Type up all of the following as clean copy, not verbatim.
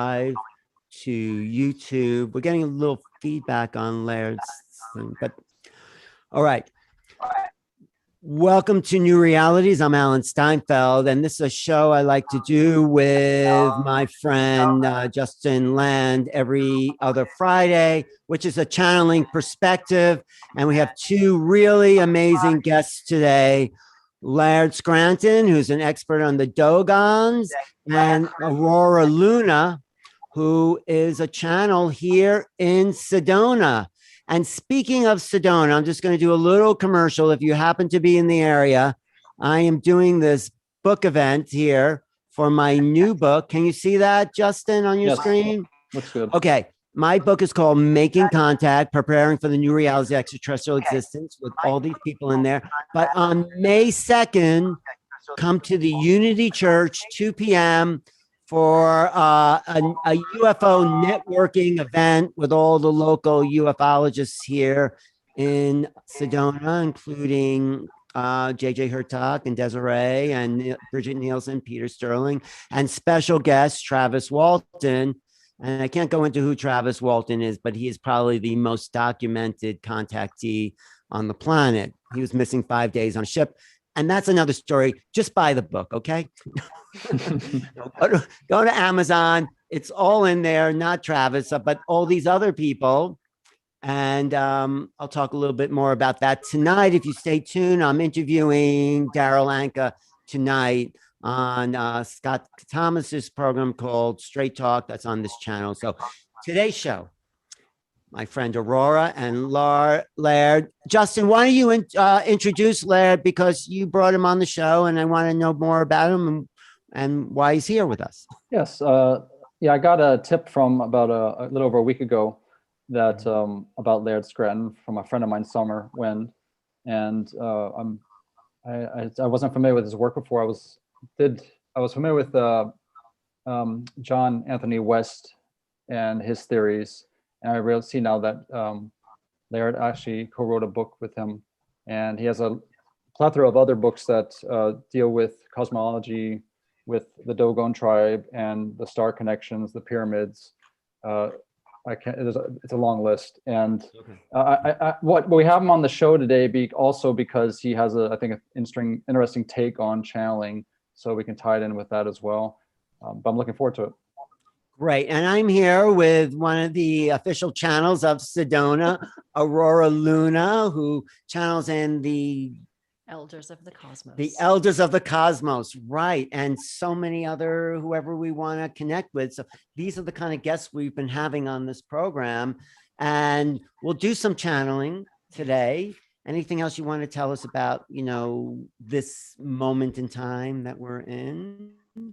to YouTube. We're getting a little feedback on Laird's thing, but all right. Welcome to New Realities. I'm Alan Steinfeld, and this is a show I like to do with my friend Justin Land every other Friday, which is a channeling perspective. And we have two really amazing guests today. Laird Scanton, who's an expert on the Dogons, and Aurora Luna, who is a channel here in Sedona. And speaking of Sedona, I'm just going to do a little commercial. If you happen to be in the area, I am doing this book event here for my new book. Can you see that, Justin, on your screen? Looks good. Okay. My book is called Making Contact, Preparing for the New Realities of Extraterrestrial Existence, with all these people in there. But on May 2nd, come to the Unity Church, 2 p.m., for a UFO networking event with all the local ufologists here in Sedona, including J.J. Hurtak and Desiree and Bridget Nielsen, Peter Sterling, and special guest Travis Walton. And I can't go into who Travis Walton is, but he is probably the most documented contactee on the planet. He was missing 5 days on a ship. And that's another story. Just buy the book, okay? Go to Amazon. It's all in there, not Travis, but all these other people. And I'll talk a little bit more about that tonight. If you stay tuned, I'm interviewing Darryl Anka tonight on Scott Thomas's program called Straight Talk. That's on this channel. So today's show, my friend Aurora and Laird. Justin, why don't you introduce Laird, because you brought him on the show and I want to know more about him and why he's here with us. Yes. I got a tip from about a little over a week ago that about Laird Scanton from a friend of mine, Summer Wind. And I wasn't familiar with his work before. I was familiar with John Anthony West and his theories. And I really see now that Laird actually co-wrote a book with him, and he has a plethora of other books that deal with cosmology, with the Dogon tribe and the star connections, the pyramids. It's a long list, and what we have him on the show today also because he has I think an interesting take on channeling, so we can tie it in with that as well. But I'm looking forward to it. Great. And I'm here with one of the official channels of Sedona, Aurora Luna, who channels in the Elders of the Cosmos. The Elders of the Cosmos, right. And so many other, whoever we want to connect with. So these are the kind of guests we've been having on this program. And we'll do some channeling today. Anything else you want to tell us about, this moment in time that we're in?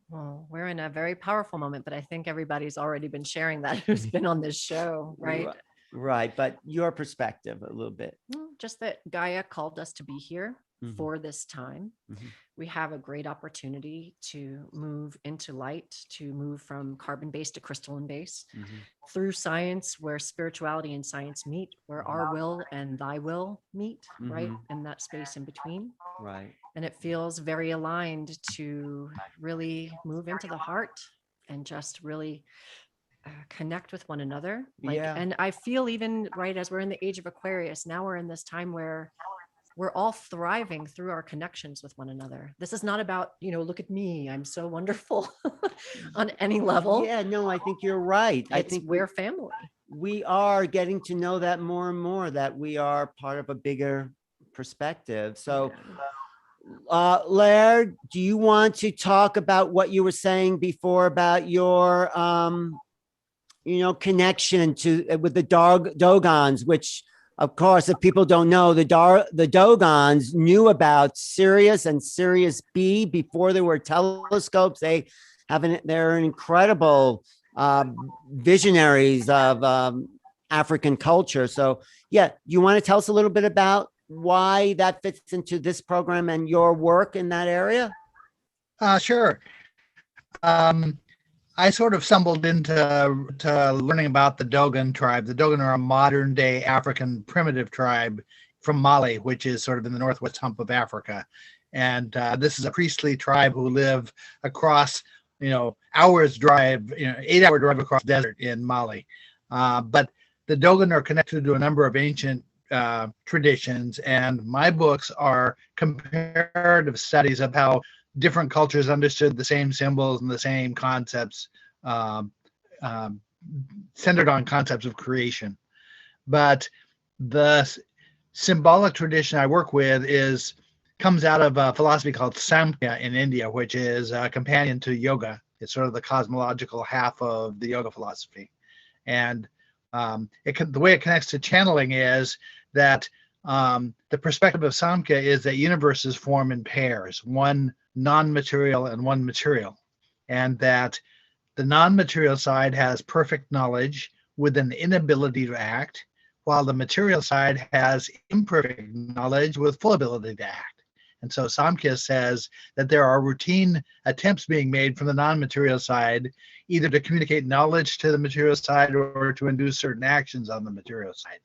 Well, we're in a very powerful moment, but I think everybody's already been sharing that who's been on this show, right? Right. But your perspective a little bit. Just that Gaia called us to be here for this time. We have a great opportunity to move into light, to move from carbon-based to crystalline-based through science, where spirituality and science meet, where our will and thy will meet, right? And that space in between. Right. And it feels very aligned to really move into the heart and just really connect with one another. And I feel even right as we're in the age of Aquarius, now we're in this time where we're all thriving through our connections with one another. This is not about, look at me, I'm so wonderful on any level. Yeah, no, I think you're right. I think we're family. We are getting to know that more and more, that we are part of a bigger perspective. So Laird, do you want to talk about what you were saying before about your connection with the Dogons, which, of course, if people don't know, the Dogons knew about Sirius and Sirius B before there were telescopes. They're incredible visionaries of African culture. So, you want to tell us a little bit about why that fits into this program and your work in that area? Sure. I sort of stumbled into learning about the Dogon tribe. The Dogon are a modern day African primitive tribe from Mali, which is sort of in the northwest hump of Africa. And this is a priestly tribe who live across hours drive, 8-hour drive across the desert in Mali. But the Dogon are connected to a number of ancient traditions, and my books are comparative studies of how different cultures understood the same symbols and the same concepts, centered on concepts of creation. But the symbolic tradition I work with comes out of a philosophy called Samkhya in India, which is a companion to yoga. It's sort of the cosmological half of the yoga philosophy. And the way it connects to channeling is that the perspective of Samkhya is that universes form in pairs, one non-material and one material, and that the non-material side has perfect knowledge with an inability to act, while the material side has imperfect knowledge with full ability to act. And so Samkhya says that there are routine attempts being made from the non-material side, either to communicate knowledge to the material side or to induce certain actions on the material side.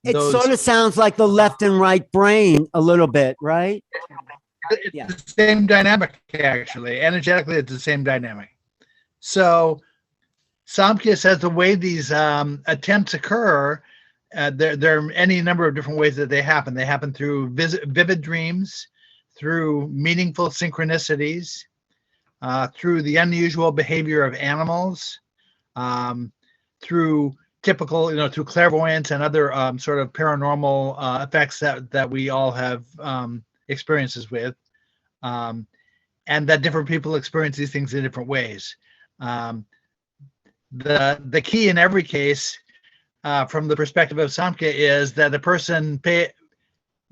It sort of sounds like the left and right brain a little bit, right? It's the same dynamic, actually. Energetically, it's the same dynamic. So Samkhya says the way these attempts occur, there are any number of different ways that they happen. They happen through vivid dreams, through meaningful synchronicities, through the unusual behavior of animals, through typical, through clairvoyance and other sort of paranormal effects that we all have experiences with, and that different people experience these things in different ways. The key in every case, from the perspective of Samkhya, is that the person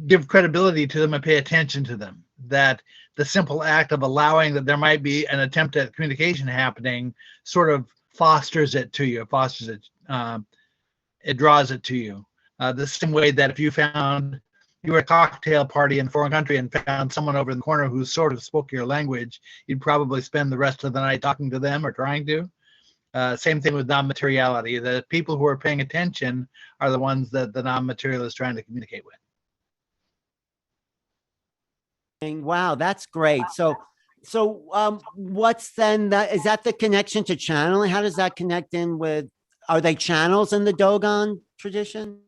give credibility to them and pay attention to them. That the simple act of allowing that there might be an attempt at communication happening sort of fosters it to you, it draws it to you. The same way that if you were at a cocktail party in a foreign country and found someone over in the corner who sort of spoke your language, you'd probably spend the rest of the night talking to them or trying to. Same thing with non-materiality. The people who are paying attention are the ones that the non-material is trying to communicate with. Wow, that's great. So what's then is that the connection to channeling? How does that connect in with, are they channels in the Dogon tradition?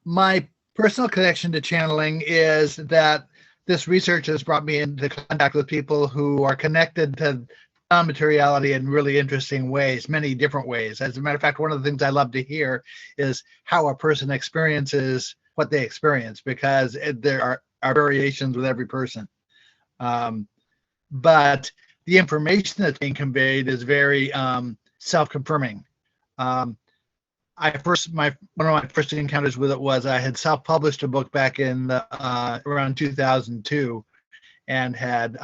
My personal connection to channeling is that this research has brought me into contact with people who are connected to non-materiality in really interesting ways, many different ways. As a matter of fact, one of the things I love to hear is how a person experiences what they experience, because there are variations with every person. But the information that's being conveyed is very self-confirming. One of my first encounters with it was I had self-published a book back in around 2002, and had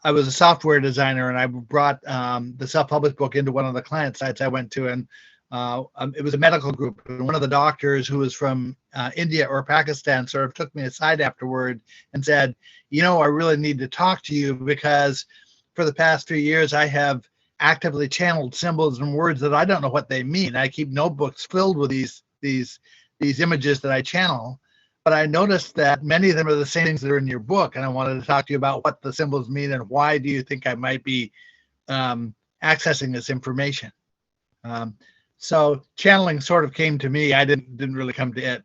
I was a software designer, and I brought the self-published book into one of the client sites I went to, and it was a medical group, and one of the doctors who was from India or Pakistan sort of took me aside afterward and said, I really need to talk to you, because for the past few years I have actively channeled symbols and words that I don't know what they mean. I keep notebooks filled with these images that I channel, but I noticed that many of them are the same things that are in your book, and I wanted to talk to you about what the symbols mean and why do you think I might be accessing this information. So channeling sort of came to me. I didn't really come to it.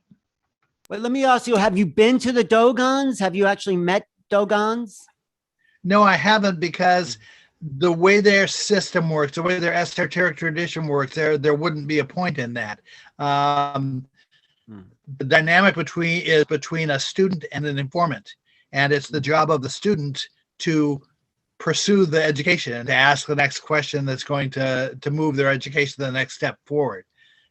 Well, let me ask you, have you been to the Dogons? Have you actually met Dogons? No, I haven't, because the way their system works, the way their esoteric tradition works, there wouldn't be a point in that. The dynamic between a student and an informant, and it's the job of the student to pursue the education and to ask the next question that's going to move their education to the next step forward.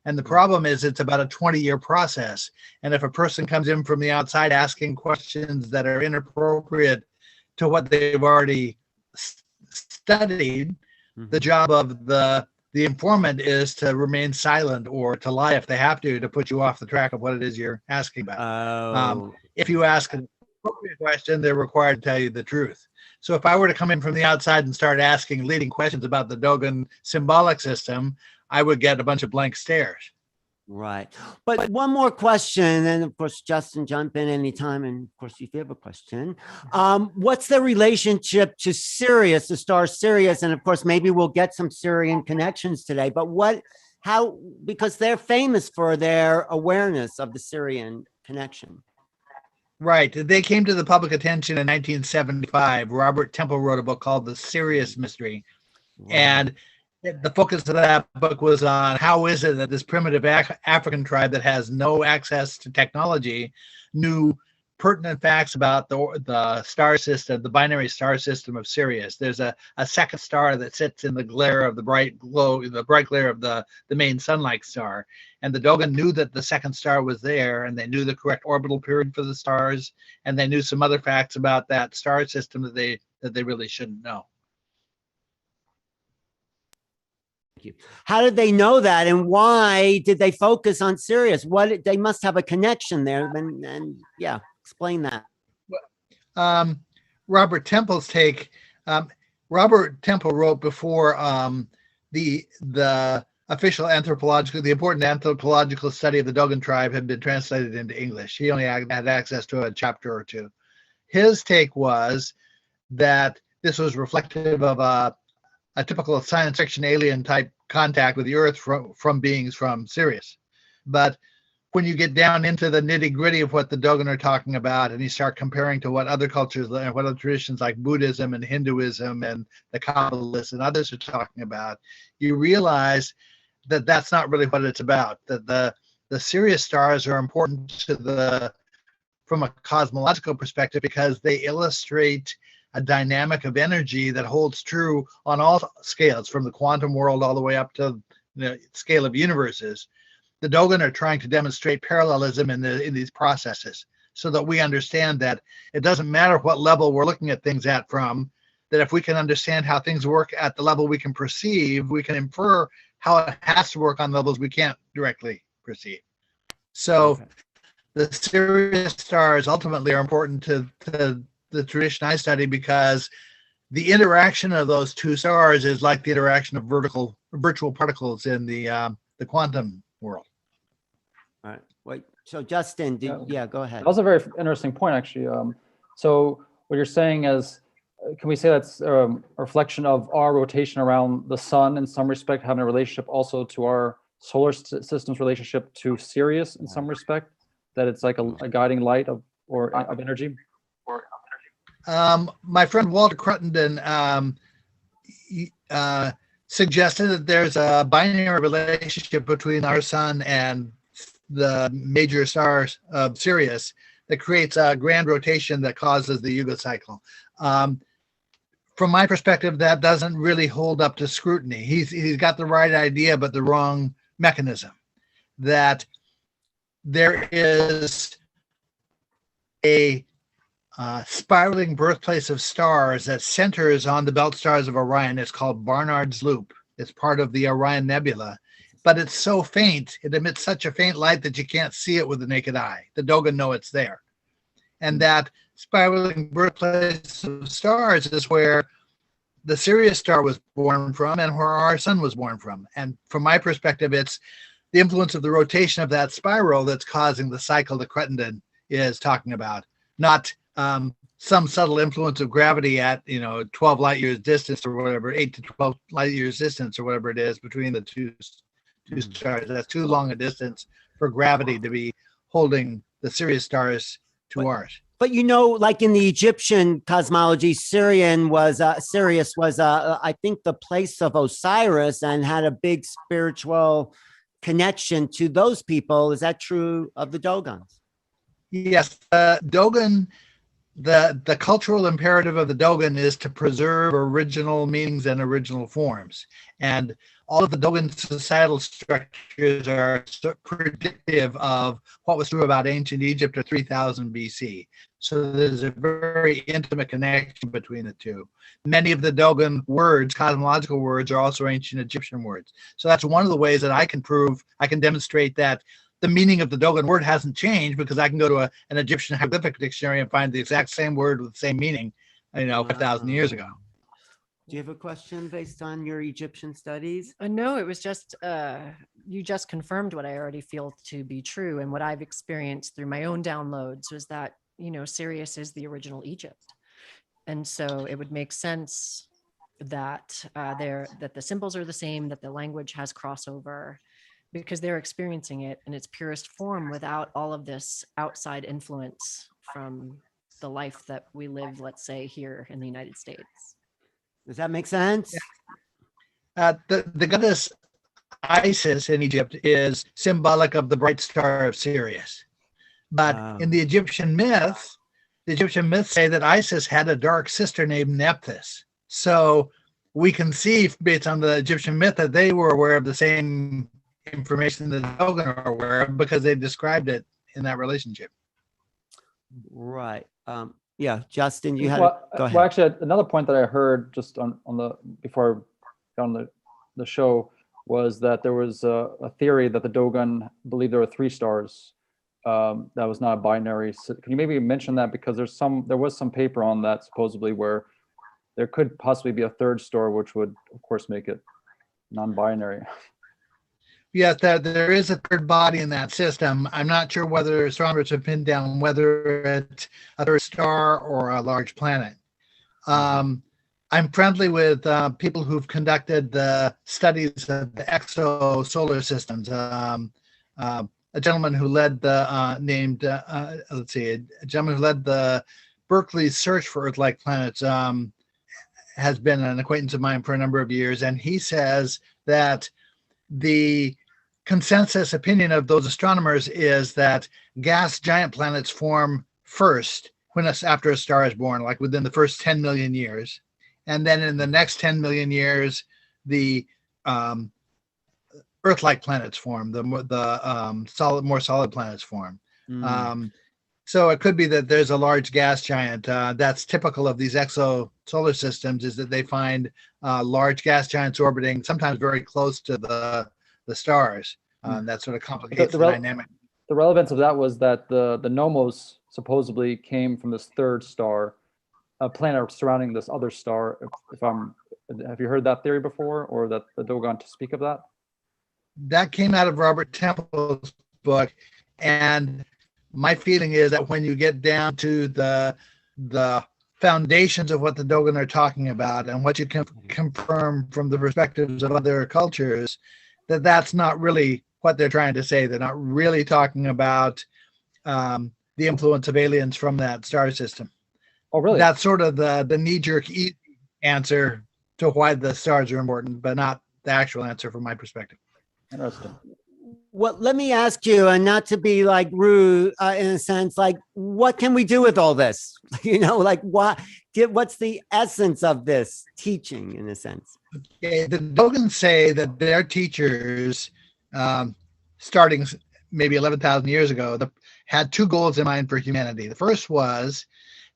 And the problem is it's about a 20-year process. And if a person comes in from the outside asking questions that are inappropriate to what they've already studied, the job of the informant is to remain silent or to lie if they have to put you off the track of what it is you're asking about. If you ask an appropriate question, they're required to tell you the truth. So if I were to come in from the outside and start asking leading questions about the Dogon symbolic system, I would get a bunch of blank stares. Right. But one more question, and of course, Justin, jump in anytime. And of course, if you have a question, what's the relationship to Sirius, the star Sirius? And of course, maybe we'll get some Sirian connections today, but because they're famous for their awareness of the Sirian connection. Right. They came to the public attention in 1975. Robert Temple wrote a book called The Sirius Mystery. Wow. And the focus of that book was on how is it that this primitive African tribe that has no access to technology knew pertinent facts about the star system, the binary star system of Sirius. There's a second star that sits in the glare of the bright glare of the main sun-like star. And the Dogon knew that the second star was there, and they knew the correct orbital period for the stars, and they knew some other facts about that star system that they really shouldn't know. How did they know that, and why did they focus on Sirius? They must have a connection there, and yeah, explain that. Robert Temple's take. Robert Temple wrote before the important anthropological study of the Dogon tribe had been translated into English. He only had access to a chapter or two. His take was that this was reflective of a typical science fiction alien type contact with the Earth from beings from Sirius. But when you get down into the nitty gritty of what the Dogon are talking about, and you start comparing to what other cultures and what other traditions like Buddhism and Hinduism and the Kabbalists and others are talking about, you realize that that's not really what it's about. That the Sirius stars are important from a cosmological perspective because they illustrate a dynamic of energy that holds true on all scales, from the quantum world all the way up to the scale of universes. The Dogon are trying to demonstrate parallelism in these processes so that we understand that it doesn't matter what level we're looking at things at from, that if we can understand how things work at the level we can perceive, we can infer how it has to work on levels we can't directly perceive. So okay. The Sirius stars ultimately are important to the tradition I study because the interaction of those two stars is like the interaction of virtual particles in the quantum world. All right. Wait. So Justin, go ahead. That was a very interesting point, actually. So what you're saying is, can we say that's a reflection of our rotation around the sun in some respect, having a relationship also to our solar system's relationship to Sirius in some respect, that it's like a guiding light of energy? My friend Walter Cruttenden suggested that there's a binary relationship between our sun and the major stars of Sirius that creates a grand rotation that causes the Yuga cycle. From my perspective, that doesn't really hold up to scrutiny. He's got the right idea, but the wrong mechanism. That there is a spiraling birthplace of stars that centers on the belt stars of Orion. It's called Barnard's Loop. It's part of the Orion Nebula, but it's so faint, it emits such a faint light that you can't see it with the naked eye. The Dogon know it's there. And that spiraling birthplace of stars is where the Sirius star was born from and where our sun was born from. And from my perspective, it's the influence of the rotation of that spiral that's causing the cycle that Cruttenden is talking about, not some subtle influence of gravity at 12 light years distance or whatever, 8 to 12 light years distance or whatever it is between the two stars. That's too long a distance for gravity to be holding the Sirius stars to ours. But like in the Egyptian cosmology, Sirius was I think the place of Osiris and had a big spiritual connection to those people. Is that true of the Dogons? Yes, Dogon. The cultural imperative of the Dogon is to preserve original meanings and original forms. And all of the Dogon societal structures are predictive of what was true about ancient Egypt or 3000 BC. So there's a very intimate connection between the two. Many of the Dogon words, cosmological words, are also ancient Egyptian words. So that's one of the ways that I can demonstrate that the meaning of the Dogon word hasn't changed, because I can go to an Egyptian hieroglyphic dictionary and find the exact same word with the same meaning, 5,000 years ago. Do you have a question based on your Egyptian studies? No, it was just, you just confirmed what I already feel to be true. And what I've experienced through my own downloads was that, Sirius is the original Egypt. And so it would make sense that that the symbols are the same, that the language has crossover, because they're experiencing it in its purest form without all of this outside influence from the life that we live, let's say, here in the United States. Does that make sense? The goddess Isis in Egypt is symbolic of the bright star of Sirius. But in the Egyptian myths say that Isis had a dark sister named Nephthys. So we can see based on the Egyptian myth that they were aware of the same information that the Dogon are aware of because they described it in that relationship. Right. Yeah, Justin, you had go ahead. Well, actually, another point that I heard just on the before I got on the show was that there was a theory that the Dogon believed there were 3 stars. That was not a binary. So can you maybe mention that, because there was some paper on that supposedly where there could possibly be a 3rd star, which would of course make it non-binary. Yes, there is a 3rd body in that system. I'm not sure whether astronomers have pinned down whether it's a 3rd star or a large planet. I'm friendly with people who've conducted the studies of the exosolar systems. A gentleman who led the a gentleman who led the Berkeley's search for Earth-like planets has been an acquaintance of mine for a number of years, and he says that the consensus opinion of those astronomers is that gas giant planets form first after a star is born, like within the first 10 million years. And then in the next 10 million years, the Earth-like planets form, the more solid planets form. So it could be that there's a large gas giant. That's typical of these exosolar systems, is that they find large gas giants orbiting sometimes very close to the stars. That sort of complicates the dynamic. The relevance of that was that the Nomos supposedly came from this 3rd star, a planet surrounding this other star. Have you heard that theory before, or that the Dogon to speak of that? That came out of Robert Temple's book, and my feeling is that when you get down to the foundations of what the Dogon are talking about and what you can confirm from the perspectives of other cultures, that's not really what they're trying to say. They're not really talking about the influence of aliens from that star system. Oh, really? That's sort of the knee-jerk answer to why the stars are important, but not the actual answer from my perspective. Interesting. Well, let me ask you, and not to be like rude in a sense, like, what can we do with all this? What's the essence of this teaching in a sense? Okay, the Dogons say that their teachers, starting maybe 11,000 years ago, had 2 goals in mind for humanity. The first was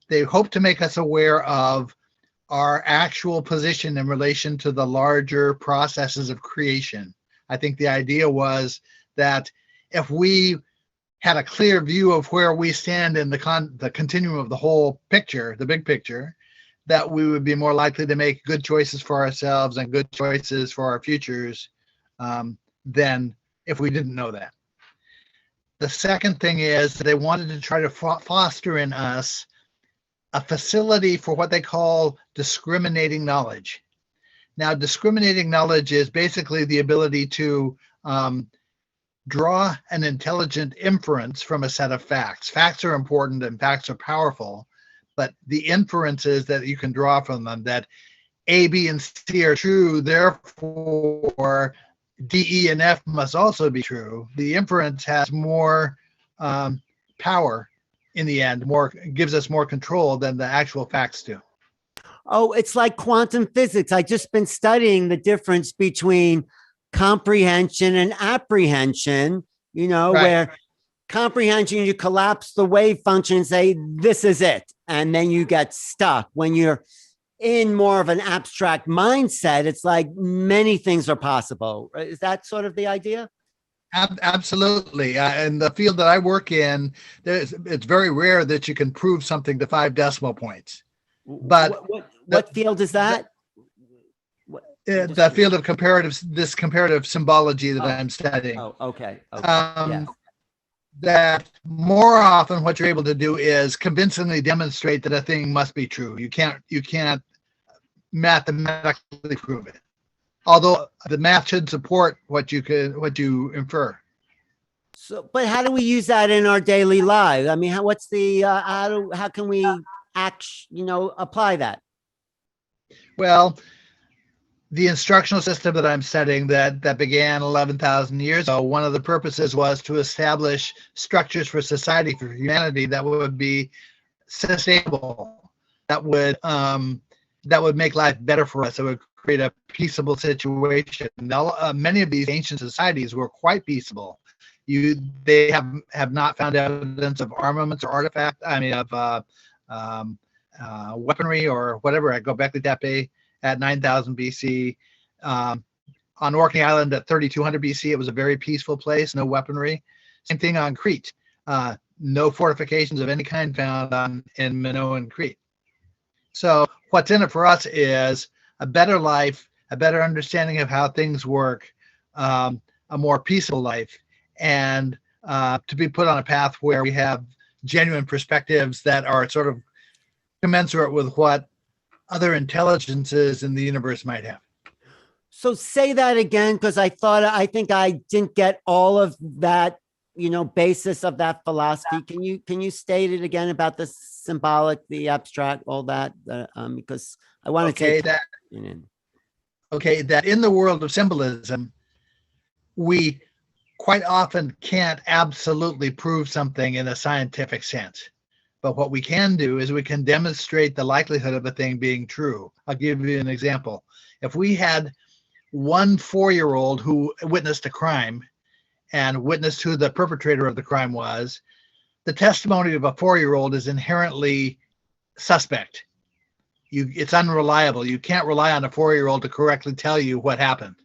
they hoped to make us aware of our actual position in relation to the larger processes of creation. I think the idea was that if we had a clear view of where we stand in the continuum of the whole picture, the big picture, that we would be more likely to make good choices for ourselves and good choices for our futures than if we didn't know that. The second thing is that they wanted to try to foster in us a facility for what they call discriminating knowledge. Now, discriminating knowledge is basically the ability to draw an intelligent inference from a set of facts. Facts are important and facts are powerful, but the inferences that you can draw from them, that A, B, and C are true, therefore D, E, and F must also be true. The inference has more power in the end, gives us more control than the actual facts do. Oh, it's like quantum physics. I just been studying the difference between comprehension and apprehension, right. Where comprehension, you collapse the wave function and say, this is it. And then you get stuck. When you're in more of an abstract mindset, it's like many things are possible. Is that sort of the idea? Absolutely. In the field that I work in, it's very rare that you can prove something to 5 decimal points. But what field is that? the field of this comparative symbology that I'm studying. Oh, okay. Yes. That more often what you're able to do is convincingly demonstrate that a thing must be true. You can't mathematically prove it, although the math should support what you infer. So, but how do we use that in our daily lives? I mean, how can we apply that? Well, the instructional system that I'm studying that began 11,000 years ago, one of the purposes was to establish structures for society, for humanity, that would be sustainable, that would make life better for us. It would create a peaceable situation. Now, many of these ancient societies were quite peaceable. They have not found evidence of armaments or artifacts. I mean, of weaponry or whatever. I go back to Tepe at 9,000 BC. On Orkney Island at 3,200 BC, it was a very peaceful place, no weaponry. Same thing on Crete. No fortifications of any kind found in Minoan Crete. So what's in it for us is a better life, a better understanding of how things work, a more peaceful life, and to be put on a path where we have genuine perspectives that are sort of commensurate with what other intelligences in the universe might have. So say that again, because I think I didn't get all of that, basis of that philosophy. Can you state it again about the symbolic, the abstract, all that? Because I want to take that. That in the world of symbolism, we quite often can't absolutely prove something in a scientific sense. But what we can do is we can demonstrate the likelihood of a thing being true. I'll give you an example. If we had one 4-year-old who witnessed a crime and witnessed who the perpetrator of the crime was, the testimony of a 4-year-old is inherently suspect. It's unreliable. You can't rely on a 4-year-old to correctly tell you what happened.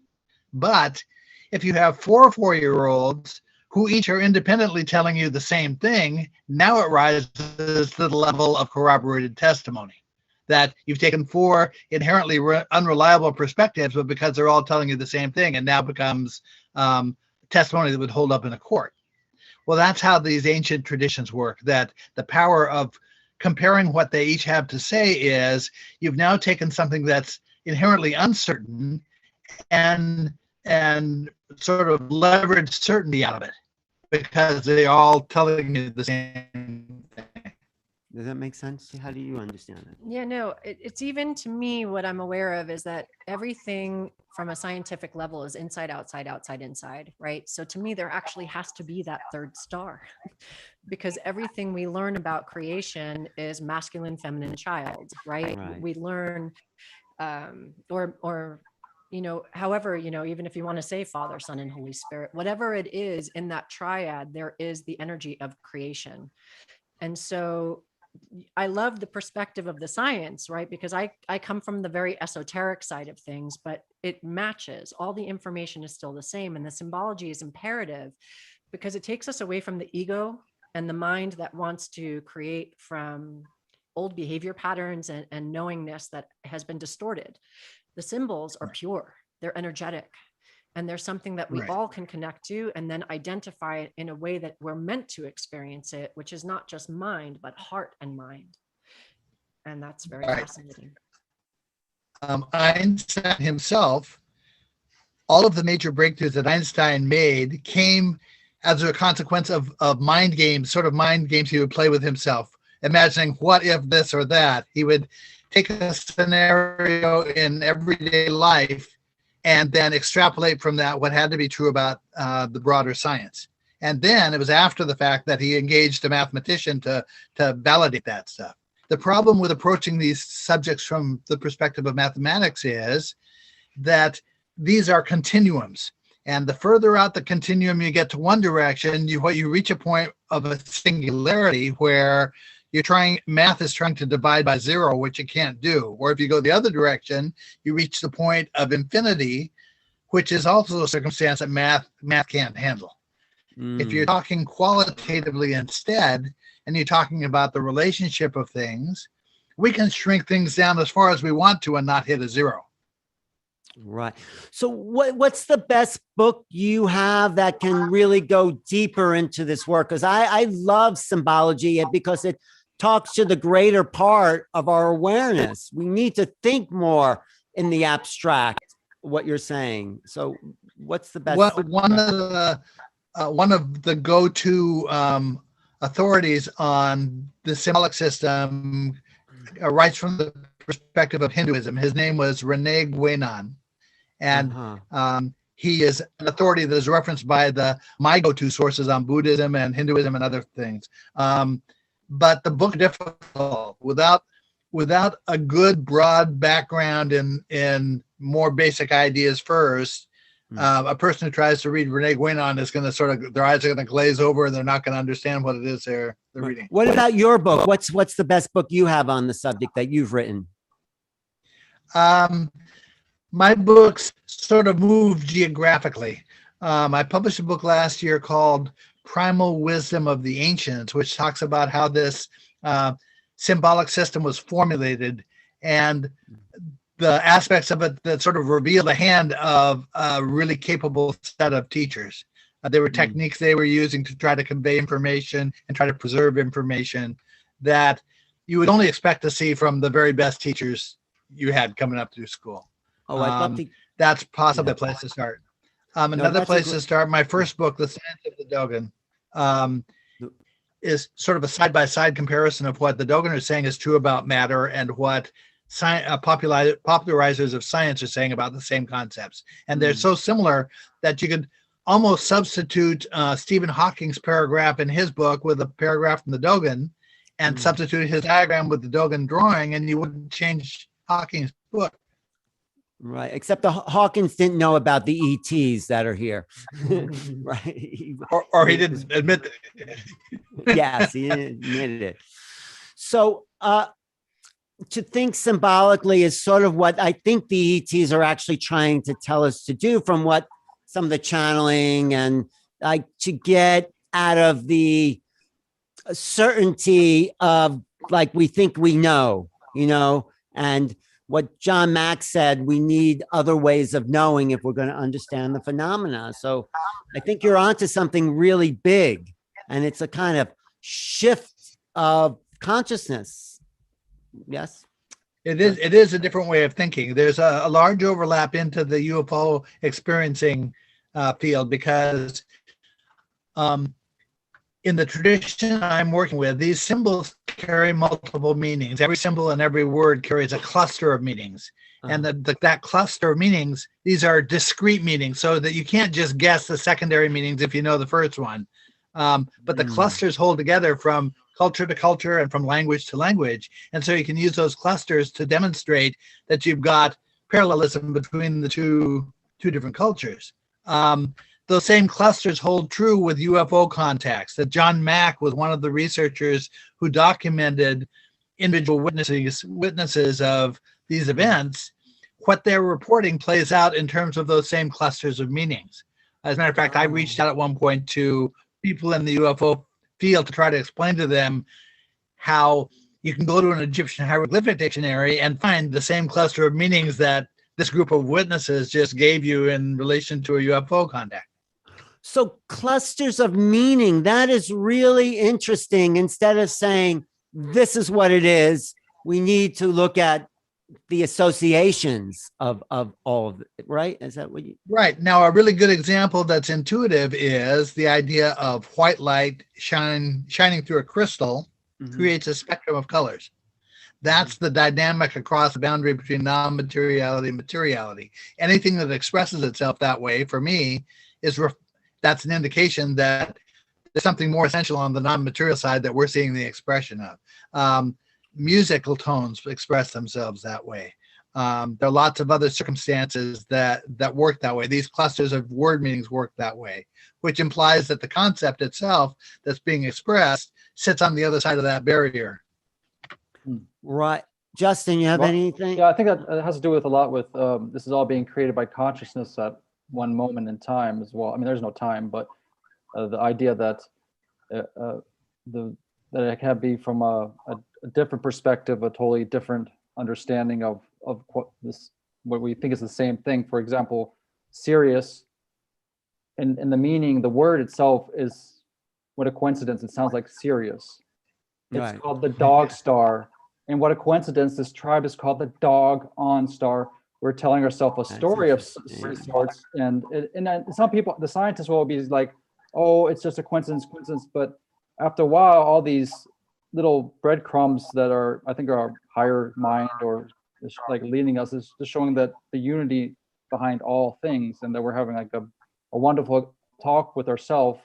But if you have 4 4-year-olds who each are independently telling you the same thing, now it rises to the level of corroborated testimony. That you've taken 4 inherently unreliable perspectives, but because they're all telling you the same thing, and now becomes testimony that would hold up in a court. Well, that's how these ancient traditions work, that the power of comparing what they each have to say is you've now taken something that's inherently uncertain and sort of leverage certainty out of it because they're all telling you the same thing. Does that make sense? How do you understand it? Yeah, no, it's even to me, what I'm aware of is that everything from a scientific level is inside, outside, outside, inside, right? So to me, there actually has to be that third star because everything we learn about creation is masculine, feminine, child, right? We learn, however, even if you want to say Father, Son, and Holy Spirit, whatever it is in that triad, there is the energy of creation. And so I love the perspective of the science, right? Because I come from the very esoteric side of things, but it matches. All the information is still the same. And the symbology is imperative because it takes us away from the ego and the mind that wants to create from old behavior patterns and knowingness that has been distorted. The symbols are pure, they're energetic, and there's something that we all can connect to and then identify it in a way that we're meant to experience it, which is not just mind, but heart and mind. And that's very fascinating. Einstein himself, all of the major breakthroughs that Einstein made came as a consequence of mind games, sort of mind games he would play with himself, imagining what if this or that. He would take a scenario in everyday life and then extrapolate from that what had to be true about the broader science. And then it was after the fact that he engaged a mathematician to validate that stuff. The problem with approaching these subjects from the perspective of mathematics is that these are continuums. And the further out the continuum you get to one direction, you reach a point of a singularity where math is trying to divide by 0, which it can't do. Or if you go the other direction, you reach the point of infinity, which is also a circumstance that math can't handle. If you're talking qualitatively instead, and you're talking about the relationship of things, we can shrink things down as far as we want to and not hit a 0. Right. So what's the best book you have that can really go deeper into this work? Because I love symbology because it talks to the greater part of our awareness. We need to think more in the abstract, what you're saying. So what's the best? One of the go-to authorities on the symbolic system writes from the perspective of Hinduism. His name was Rene Guénon, and he is an authority that is referenced by my go-to sources on Buddhism and Hinduism and other things. But the book is difficult without a good broad background in more basic ideas first. A person who tries to read Rene Guénon is going to their eyes are going to glaze over and they're not going to understand what it is they're reading. What about your book? What's the best book you have on the subject that you've written? My books sort of move geographically. I published a book last year called Primal Wisdom of the Ancients, which talks about how this symbolic system was formulated and the aspects of it that sort of reveal the hand of a really capable set of teachers. There were techniques they were using to try to convey information and try to preserve information that you would only expect to see from the very best teachers you had coming up through school. Oh, I'd love to. That's possibly a place to start. Another place to start, my first book, The Science of the Dogon, is sort of a side-by-side comparison of what the Dogon are saying is true about matter and what popularizers of science are saying about the same concepts. And they're so similar that you could almost substitute Stephen Hawking's paragraph in his book with a paragraph from the Dogon and substitute his diagram with the Dogon drawing, and you wouldn't change Hawking's book. Right, except the Hawkins didn't know about the ETs that are here. Right. Or he didn't admit it. Yes, he admitted it. So to think symbolically is sort of what I think the ETs are actually trying to tell us to do from what some of the channeling and like to get out of the certainty of like we think we know, and what John Mack said, we need other ways of knowing if we're going to understand the phenomena. So I think you're onto something really big, and it's a kind of shift of consciousness. Yes. It is a different way of thinking. There's a large overlap into the UFO experiencing field because in the tradition I'm working with, these symbols carry multiple meanings. Every symbol and every word carries a cluster of meanings. And that cluster of meanings, these are discrete meanings so that you can't just guess the secondary meanings if you know the first one. But the clusters hold together from culture to culture and from language to language. And so you can use those clusters to demonstrate that you've got parallelism between the two different cultures. Those same clusters hold true with UFO contacts. That John Mack was one of the researchers who documented individual witnesses of these events. What they're reporting plays out in terms of those same clusters of meanings. As a matter of fact, I reached out at one point to people in the UFO field to try to explain to them how you can go to an Egyptian hieroglyphic dictionary and find the same cluster of meanings that this group of witnesses just gave you in relation to a UFO contact. So clusters of meaning, that is really interesting. Instead of saying, this is what it is, we need to look at the associations of all of it, right? Is that what you... Right. Now, a really good example that's intuitive is the idea of white light shining through a crystal creates a spectrum of colors. That's the dynamic across the boundary between non-materiality and materiality. Anything that expresses itself that way, for me, that's an indication that there's something more essential on the non-material side that we're seeing the expression of. Musical tones express themselves that way. There are lots of other circumstances that work that way. These clusters of word meanings work that way, which implies that the concept itself that's being expressed sits on the other side of that barrier. Right. Justin, you have anything? Yeah, I think that has to do with a lot with this is all being created by consciousness at one moment in time as well. I mean, there's no time, but the idea that that it can be from a different perspective, a totally different understanding of what this what we think is the same thing. For example, serious, in the meaning, the word itself is, what a coincidence, it sounds like serious. It's Right. called the dog star. And what a coincidence, this tribe is called the dog on star. We're telling ourselves a That's story of interesting. sorts. And some people, the scientists will be like, oh, it's just a coincidence. But after a while, all these little breadcrumbs that are, I think, our higher mind or like leading us, is just showing that the unity behind all things, and that we're having like a wonderful talk with ourselves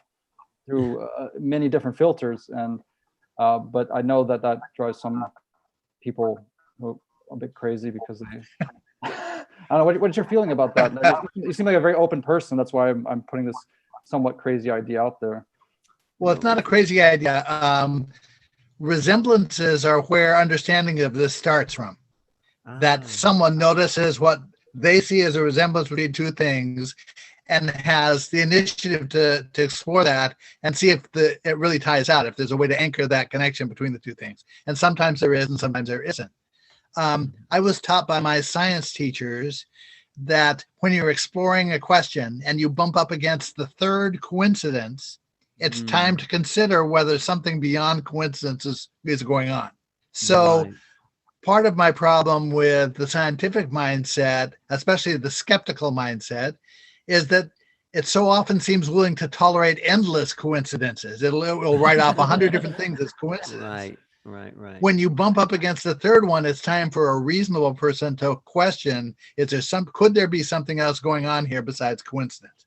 through many different filters. And but I know that drives some people a bit crazy, because they I don't know, what's your feeling about that? You seem like a very open person. That's why I'm putting this somewhat crazy idea out there. Well, it's not a crazy idea. Resemblances are where understanding of this starts from. That someone notices what they see as a resemblance between two things and has the initiative to explore that and see if it really ties out, if there's a way to anchor that connection between the two things. And sometimes there is, and sometimes there isn't. I was taught by my science teachers that when you're exploring a question and you bump up against the third coincidence, it's time to consider whether something beyond coincidences is going on. So part of my problem with the scientific mindset, especially the skeptical mindset, is that it so often seems willing to tolerate endless coincidences. It'll write off 100 different things as coincidence. Right. When you bump up against the third one, it's time for a reasonable person to question, could there be something else going on here besides coincidence?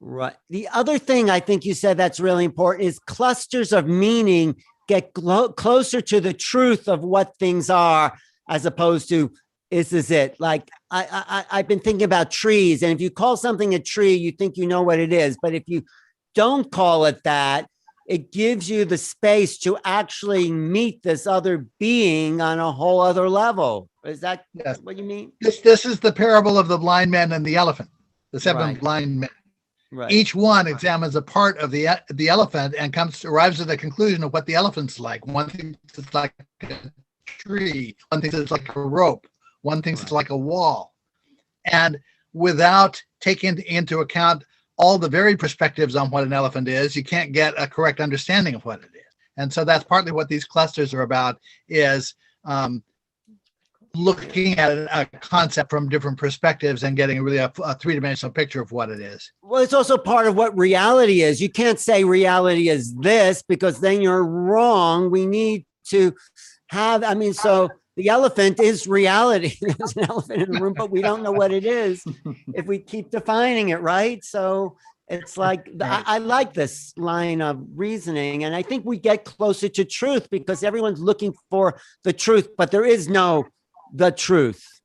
Right. The other thing I think you said that's really important is clusters of meaning get closer to the truth of what things are, as opposed to, is this it? Like I've been thinking about trees, and if you call something a tree, you think you know what it is. But if you don't call it that, it gives you the space to actually meet this other being on a whole other level. Is that what you mean? This is the parable of the blind man and the elephant, the seven blind men. Right. Each one examines a part of the elephant and arrives at the conclusion of what the elephant's like. One thinks it's like a tree. One thinks it's like a rope. One thinks it's like a wall. And without taking into account all the varied perspectives on what an elephant is, you can't get a correct understanding of what it is. And so that's partly what these clusters are about, is looking at a concept from different perspectives and getting really a three-dimensional picture of what it is. Well, it's also part of what reality is. You can't say reality is this, because then you're wrong. We need to have, so the elephant is reality. There's an elephant in the room, but we don't know what it is if we keep defining it, right? So it's like, I like this line of reasoning, and I think we get closer to truth because everyone's looking for the truth, but there is no the truth,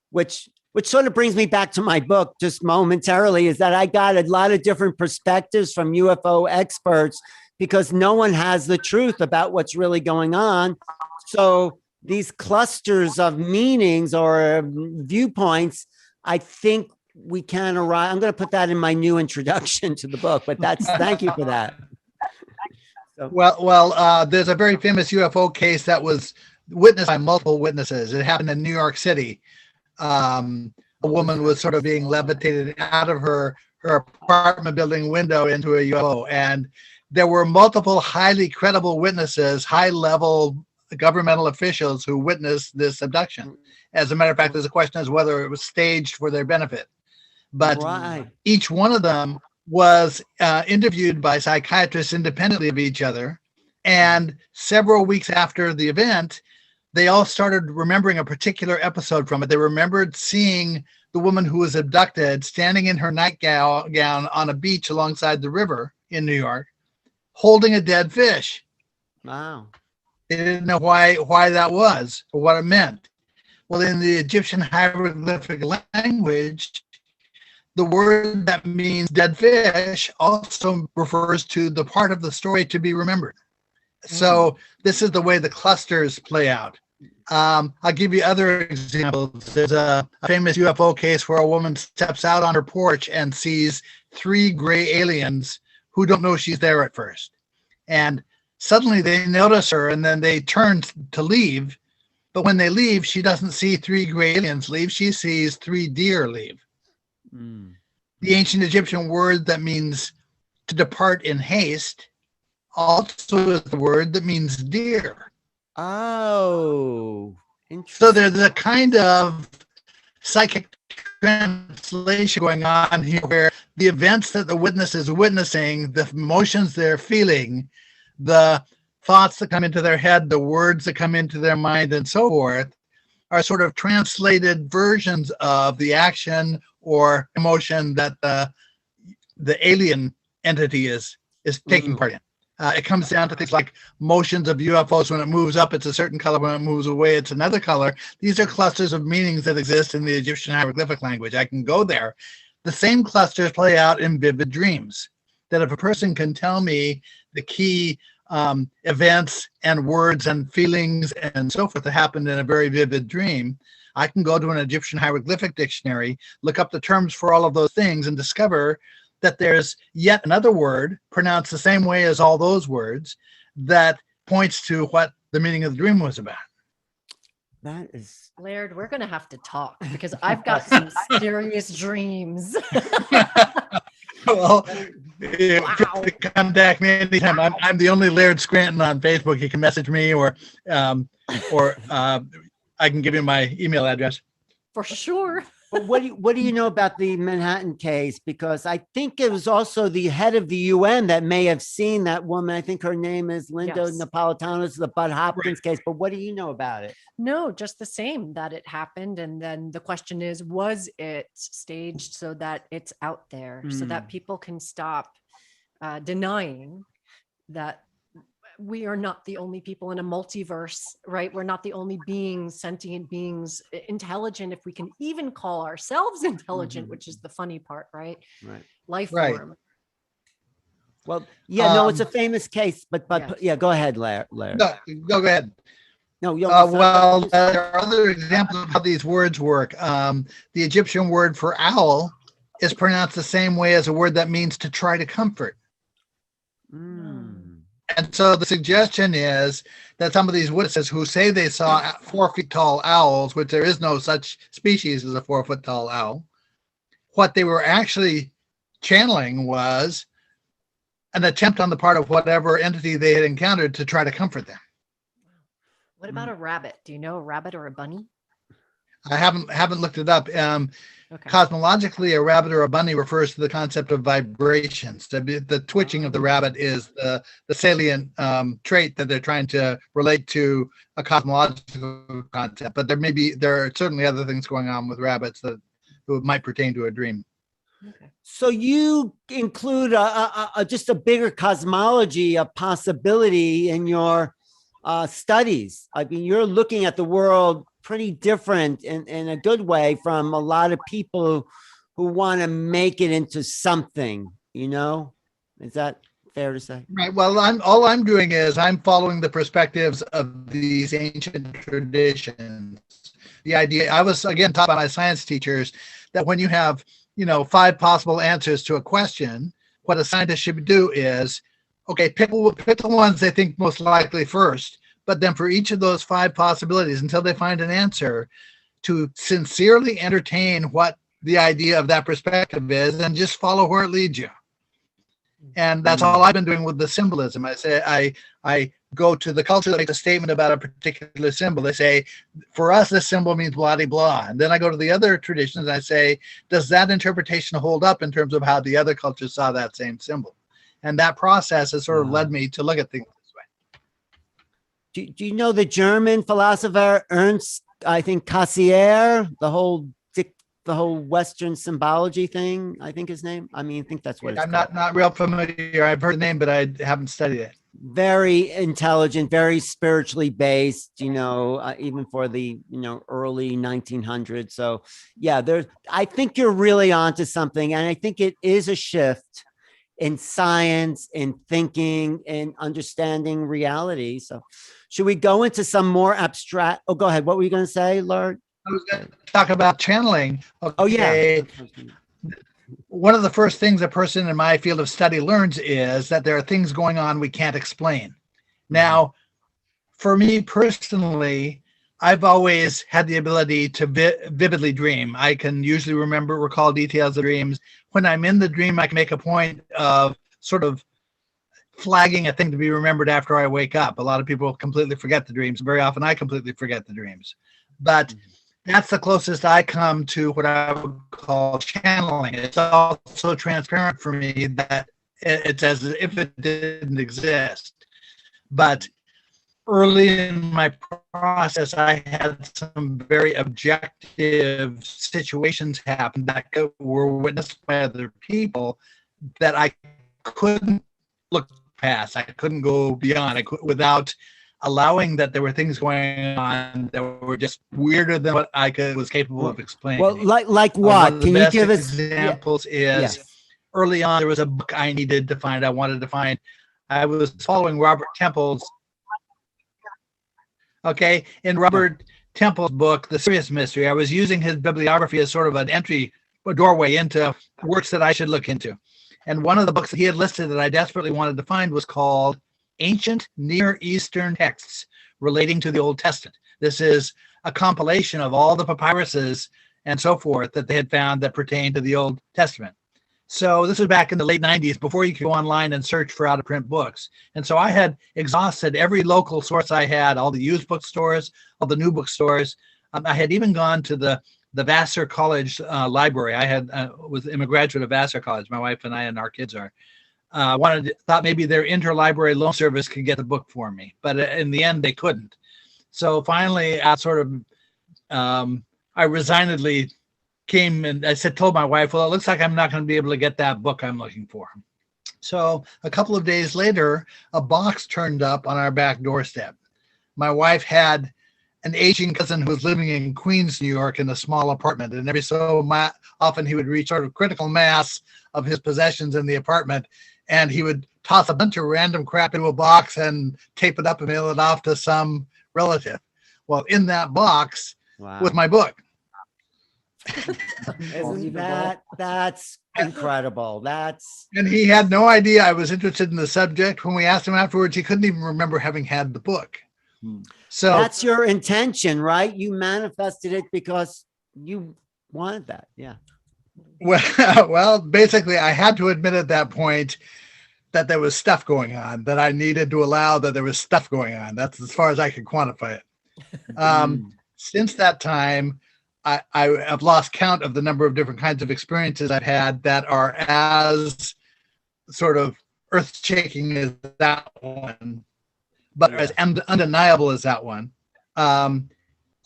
which sort of brings me back to my book just momentarily, is that I got a lot of different perspectives from UFO experts because no one has the truth about what's really going on. So these clusters of meanings or viewpoints, I think we can arrive. I'm going to put that in my new introduction to the book, but thank you for that. So. Well, there's a very famous UFO case that was witnessed by multiple witnesses. It happened in New York City. A woman was sort of being levitated out of her apartment building window into a UFO. And there were multiple highly credible witnesses, high-level governmental officials who witnessed this abduction. As a matter of fact, there's a question as whether it was staged for their benefit. But each one of them was interviewed by psychiatrists independently of each other. And several weeks after the event, they all started remembering a particular episode from it. They remembered seeing the woman who was abducted standing in her nightgown on a beach alongside the river in New York, holding a dead fish. Wow. They didn't know why that was or what it meant. Well, in the Egyptian hieroglyphic language, the word that means dead fish also refers to the part of the story to be remembered. So this is the way the clusters play out. I'll give you other examples. There's a famous UFO case where a woman steps out on her porch and sees 3 gray aliens who don't know she's there at first. And suddenly they notice her and then they turn to leave, But when they leave, she doesn't see 3 gray aliens leave. She sees 3 deer leave. Mm. The ancient Egyptian word that means to depart in haste also is the word that means deer. Oh, So interesting. there's a kind of psychic translation going on here where the events that the witness is witnessing, the emotions they're feeling, the thoughts that come into their head, the words that come into their mind, and so forth, are sort of translated versions of the action or emotion that the alien entity is taking part in. It comes down to things like motions of UFOs. When it moves up, it's a certain color. When it moves away, it's another color. These are clusters of meanings that exist in the Egyptian hieroglyphic language. I can go there. The same clusters play out in vivid dreams. That if a person can tell me the key events and words and feelings and so forth that happened in a very vivid dream, I can go to an Egyptian hieroglyphic dictionary, look up the terms for all of those things, and discover that there's yet another word pronounced the same way as all those words that points to what the meaning of the dream was about. That is Laird, we're going to have to talk because I've got some serious dreams. Well, Wow. contact me anytime. I'm the only Laird Scranton on Facebook. You can message me or I can give you my email address. For sure. But what do you know about the Manhattan case? Because I think it was also the head of the UN that may have seen that woman. I think her name is Linda Yes. Napolitano. It's the Bud Hopkins case. But what do you know about it? No, just the same that it happened. And then the question is, was it staged so that it's out there so that people can stop denying that we are not the only people in a multiverse, right? We're not the only beings, sentient beings, intelligent, if we can even call ourselves intelligent, which is the funny part, right? Right. Life Right. form. Well, yeah, no, it's a famous case. But yeah, go ahead, Laird. No, go ahead. No, Well, there are other examples of how these words work. The Egyptian word for owl is pronounced the same way as a word that means to try to comfort. And so the suggestion is that some of these witnesses who say they saw 4 feet tall owls, which there is no such species as a 4 foot tall owl, what they were actually channeling was an attempt on the part of whatever entity they had encountered to try to comfort them. What about a rabbit? Do you know a rabbit or a bunny? I haven't looked it up. Okay. Cosmologically, a rabbit or a bunny refers to the concept of vibrations. The twitching of the rabbit is the salient trait that they're trying to relate to a cosmological concept. But there are certainly other things going on with rabbits that might pertain to a dream. Okay. So you include just a bigger cosmology, a possibility in your studies. I mean, you're looking at the world pretty different in a good way from a lot of people who want to make it into something, you know? Is that fair to say? Right. Well, all I'm doing is I'm following the perspectives of these ancient traditions. The idea, I was again taught by my science teachers that when you have, 5 possible answers to a question, what a scientist should do is, okay, pick the ones they think most likely first. But then for each of those 5 possibilities, until they find an answer, to sincerely entertain what the idea of that perspective is and just follow where it leads you. And that's all I've been doing with the symbolism. I say, I go to the culture that makes a statement about a particular symbol. They say, for us, this symbol means blah, blah. And then I go to the other traditions and I say, does that interpretation hold up in terms of how the other cultures saw that same symbol? And that process has sort of led me to look at things this way. Do you know the German philosopher Ernst, I think, Cassirer, the whole Western symbology thing, I think his name? I mean, I think that's what it's I'm called. not real familiar. I've heard the name, but I haven't studied it. Very intelligent, very spiritually based, even for the, early 1900s. So yeah, I think you're really onto something. And I think it is a shift in science, in thinking, in understanding reality. So should we go into some more abstract? Oh, go ahead. What were you going to say, Laird? I was going to talk about channeling. Okay. Oh, yeah. One of the first things a person in my field of study learns is that there are things going on we can't explain. Now, for me personally, I've always had the ability to vividly dream. I can usually recall details of dreams. When I'm in the dream, I can make a point of sort of flagging a thing to be remembered after I wake up. A lot of people completely forget the dreams. Very often I completely forget the dreams. But that's the closest I come to what I would call channeling. It's also transparent for me that it's as if it didn't exist. But early in my process, I had some very objective situations happen that were witnessed by other people that I couldn't look past. I couldn't go beyond. Without allowing that there were things going on that were just weirder than what I was capable of explaining. Well, like what? Can you give us examples? Early on, there was a book I needed to find. I wanted to find. I was following Robert Temple's. Okay, in Robert Temple's book, The Serious Mystery, I was using his bibliography as sort of a doorway into works that I should look into. And one of the books that he had listed that I desperately wanted to find was called Ancient Near Eastern Texts Relating to the Old Testament. This is a compilation of all the papyruses and so forth that they had found that pertain to the Old Testament. So this was back in the late 90s, before you could go online and search for out-of-print books. And so I had exhausted every local source I had, all the used bookstores, all the new bookstores. I had even gone to the Vassar College library. I am a graduate of Vassar College. My wife and I and our kids are. Thought maybe their interlibrary loan service could get the book for me, but in the end they couldn't. So finally, I resignedly came and told my wife, well, it looks like I'm not going to be able to get that book I'm looking for. So a couple of days later, a box turned up on our back doorstep. My wife had an aging cousin who was living in Queens, New York, in a small apartment. And every so often he would reach sort of critical mass of his possessions in the apartment, and he would toss a bunch of random crap into a box and tape it up and mail it off to some relative. Well, in that box was my book. Isn't that's incredible? And he had no idea I was interested in the subject. When we asked him afterwards, he couldn't even remember having had the book. So that's your intention, right? You manifested it because you wanted that. Yeah. Well, basically, I had to admit at that point that there was stuff going on, that I needed to allow that there was stuff going on. That's as far as I could quantify it. Since that time, I have lost count of the number of different kinds of experiences I've had that are as sort of earth-shaking as that one, but as undeniable as that one.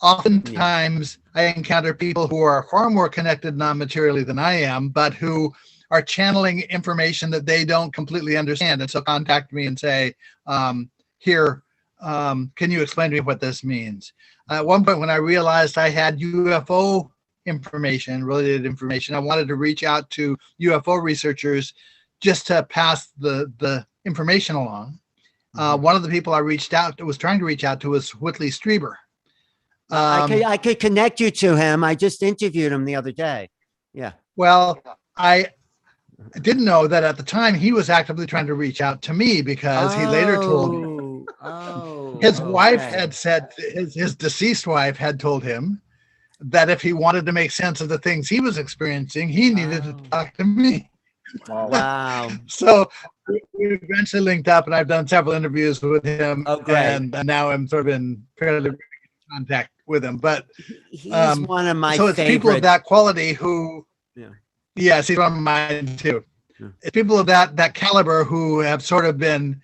Oftentimes, I encounter people who are far more connected non-materially than I am, but who are channeling information that they don't completely understand. And so contact me and say, can you explain to me what this means? At one point, when I realized I had UFO related information, I wanted to reach out to UFO researchers just to pass the information along. One of the people I was trying to reach out to was Whitley Strieber. I could connect you to him. I just interviewed him the other day. Yeah. Well, I didn't know that at the time he was actively trying to reach out to me, because he later told me his wife had said, his deceased wife had told him that if he wanted to make sense of the things he was experiencing, he needed to talk to me. Wow. So we eventually linked up, and I've done several interviews with him. Oh, great. And now I'm sort of in fairly contact with him. But he's one of my so it's people of that quality who, yes, he's one of mine too. Yeah. It's people of that caliber who have sort of been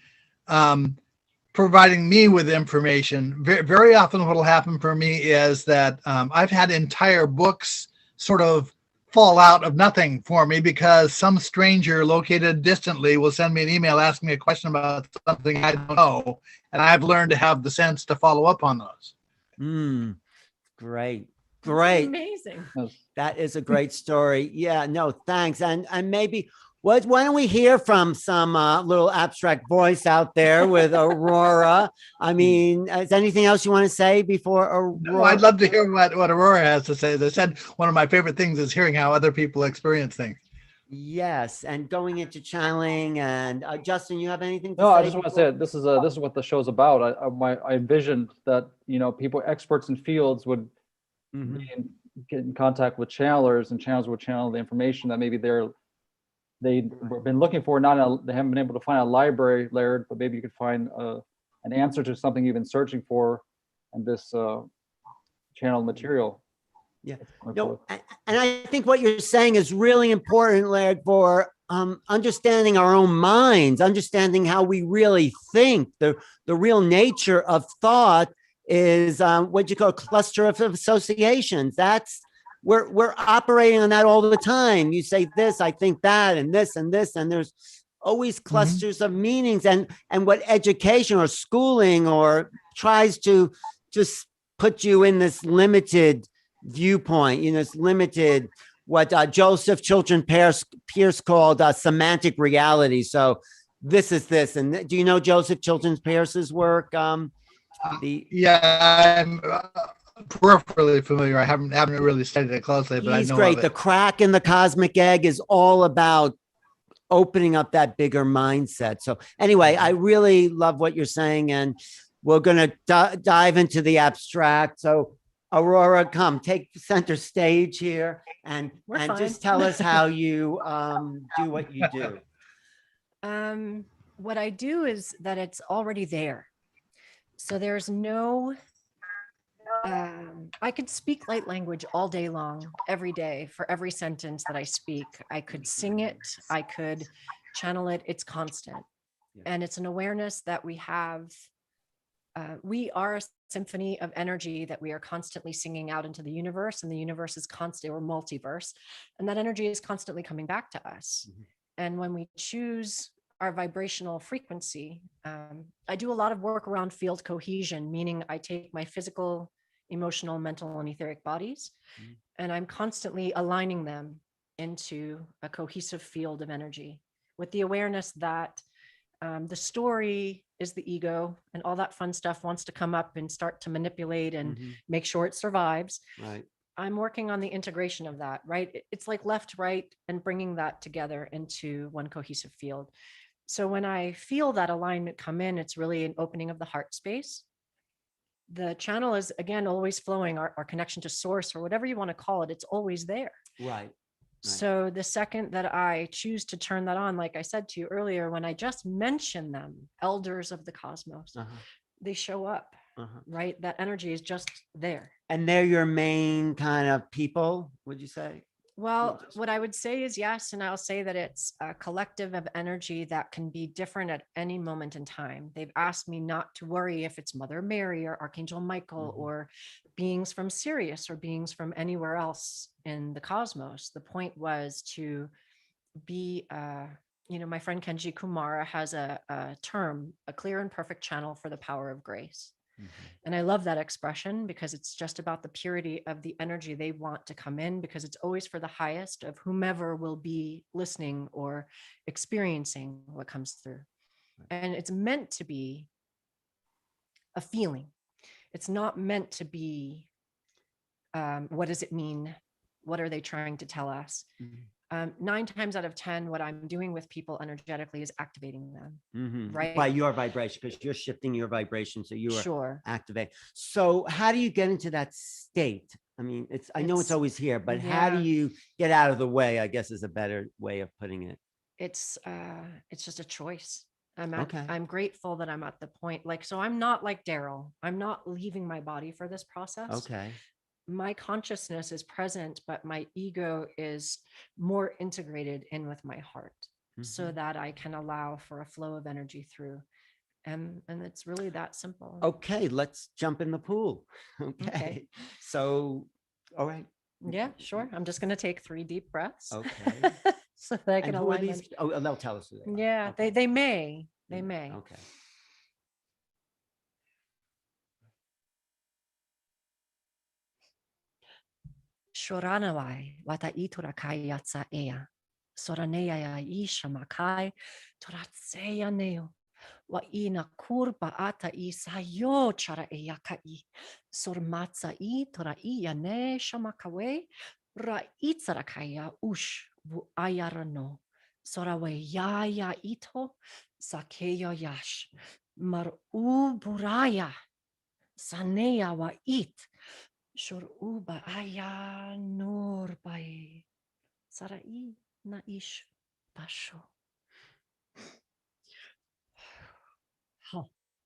providing me with information. Very, very often what will happen for me is that I've had entire books sort of fall out of nothing for me, because some stranger located distantly will send me an email asking me a question about something I don't know, and I've learned to have the sense to follow up on those. Great. Amazing. That is a great story. Yeah, no, thanks. And maybe why don't we hear from some little abstract voice out there with Aurora? I mean, is anything else you want to say before Aurora? No, I'd love to hear what Aurora has to say. As I said, one of my favorite things is hearing how other people experience things. Yes, and going into channeling. And Justin, you have anything to No, say? I just want to say that this is what the show's about. I envisioned that, you know, people, experts in fields would Mhm. get in contact with channelers, and channelers would channel the information that maybe they've been looking for. They haven't been able to find a library, Laird, but maybe you could find an answer to something you've been searching for, and this channel material. Yeah. Look No, forward. and I think what you're saying is really important, Laird, for understanding our own minds, understanding how we really think. The real nature of thought is what you call a cluster of associations. That's we're operating on that all the time. You say this, I think that, and this, and this, and there's always clusters of meanings. And what education or schooling or tries to just put you in this limited viewpoint, you know, it's limited, what Joseph Chilton Pierce called semantic reality. So this is this. And do you know Joseph Chilton Pierce's work? Yeah, I'm peripherally familiar. I haven't really studied it closely, but I He's know great. of The it. crack in the cosmic egg is all about opening up that bigger mindset. So anyway, I really love what you're saying, and we're going to dive into the abstract. So Aurora, come take center stage here and just tell us how you do what you do. What I do is that it's already there. So there's no, I could speak light language all day long, every day, for every sentence that I speak. I could sing it, I could channel it. It's constant. And it's an awareness that we have. We are a symphony of energy that we are constantly singing out into the universe, and the universe is constant, or multiverse, and that energy is constantly coming back to us. And when we choose our vibrational frequency, I do a lot of work around field cohesion, meaning I take my physical, emotional, mental, and etheric bodies, and I'm constantly aligning them into a cohesive field of energy with the awareness that the story is the ego, and all that fun stuff wants to come up and start to manipulate and make sure it survives. Right. I'm working on the integration of that, right? It's like left, right, and bringing that together into one cohesive field. So when I feel that alignment come in, it's really an opening of the heart space. The channel is, again, always flowing, our connection to source, or whatever you want to call it, it's always there. Right. So the second that I choose to turn that on, like I said to you earlier, when I just mention them, elders of the cosmos, they show up, right? That energy is just there. And they're your main kind of people, would you say? Well, what I would say is yes. And I'll say that it's a collective of energy that can be different at any moment in time. They've asked me not to worry if it's Mother Mary or Archangel Michael or beings from Sirius or beings from anywhere else in the cosmos. The point was to be, you know, my friend Kenji Kumara has a term, a clear and perfect channel for the power of grace. And I love that expression because it's just about the purity of the energy they want to come in, because it's always for the highest of whomever will be listening or experiencing what comes through. And it's meant to be a feeling. It's not meant to be, what does it mean? What are they trying to tell us? 9 times out of 10, what I'm doing with people energetically is activating them, right? By your vibration, because you're shifting your vibration. So you are Sure. activate. So how do you get into that state? I mean, I know it's always here, but how do you get out of the way, I guess is a better way of putting it. It's just a choice. I'm grateful that I'm at the point, like, so I'm not like Darryl. I'm not leaving my body for this process. Okay. My consciousness is present, but my ego is more integrated in with my heart, so that I can allow for a flow of energy through. And it's really that simple. Okay, let's jump in the pool. Okay. So, all right. Yeah, sure. I'm just going to take 3 deep breaths. Okay. So that I can And who are align them. these? Oh, they'll tell us who they are. Yeah, Okay. they may. They may. Okay. Shoranawai wata itura kai yatsa ea. Soranea ya isha makai toratseya neo. Wa ina kurba ata I sayo chara ea kai. Sormatsa I tora I yane shamakawe. Ra itsarakaya ush vu ayarano. Sorawe yaya ito sakeyo yash. Mar buraya saneya wa it. Shur uba aya nur bai. Sarai na ish basho.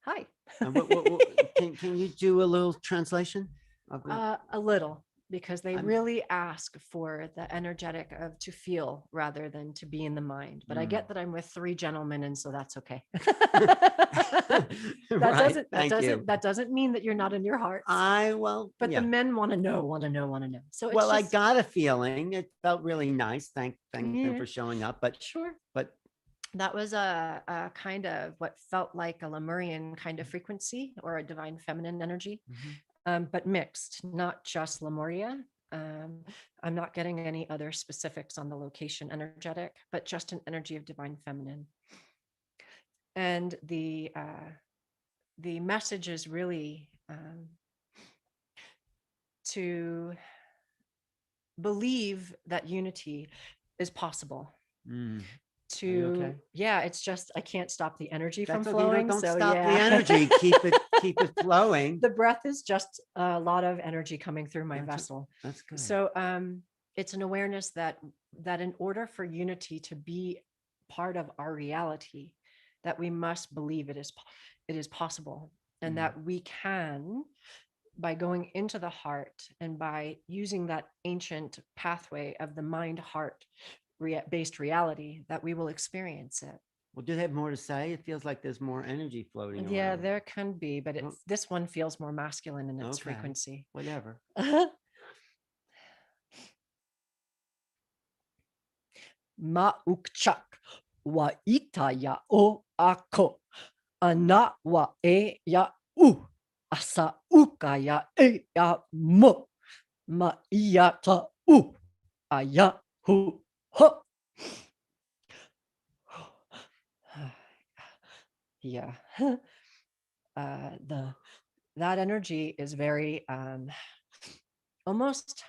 Hi. Can you do a little translation of that? A little, because they I'm- really ask for the energetic of to feel rather than to be in the mind. But I get that I'm with three gentlemen, and so that's okay. Right, thank you. That doesn't mean that you're not in your hearts. But Yeah. the men want to know. So it's Well, I just, got a feeling it felt really nice. Thank them Yeah. for showing up. But sure. but That was a kind of what felt like a Lemurian kind of frequency or a divine feminine energy. But mixed, not just Lemuria. I'm not getting any other specifics on the location energetic, but just an energy of divine feminine. And the message is really to believe that unity is possible. Are you okay? Yeah, it's just I can't stop the energy from That's okay. flowing. Don't so stop yeah. the energy. Keep it flowing. The breath is just a lot of energy coming through my That's- vessel. That's good. So it's an awareness that in order for unity to be part of our reality, that we must believe it is possible, and that we can, by going into the heart and by using that ancient pathway of the mind heart based reality, that we will experience it. Well, do they have more to say? It feels like there's more energy floating Yeah, around. there can be, but this one feels more masculine in its Okay. frequency. Whatever. Maukchak wa itaya o ako. Ana wa e ya u. Asa uka ya e ya mo. Ma iya ta u. Aya hu ho. Yeah. That energy is very almost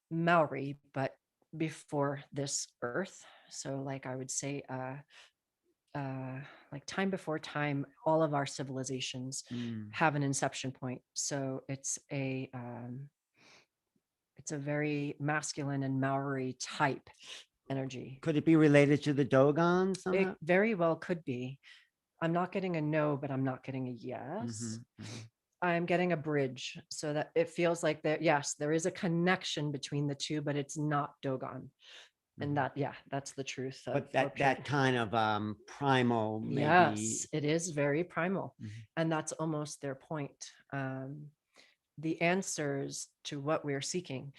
Maori, but before this earth. So like I would say like time before time, all of our civilizations have an inception point. So it's a very masculine and Maori type energy. Could it be related to the Dogon somehow? It very well could be. I'm not getting a no, but I'm not getting a yes. I'm getting a bridge, so that it feels like yes, there is a connection between the two, but it's not Dogon. And that's the truth. But that kind of primal, maybe. Yes, it is very primal. And that's almost their point. The answers to what we're seeking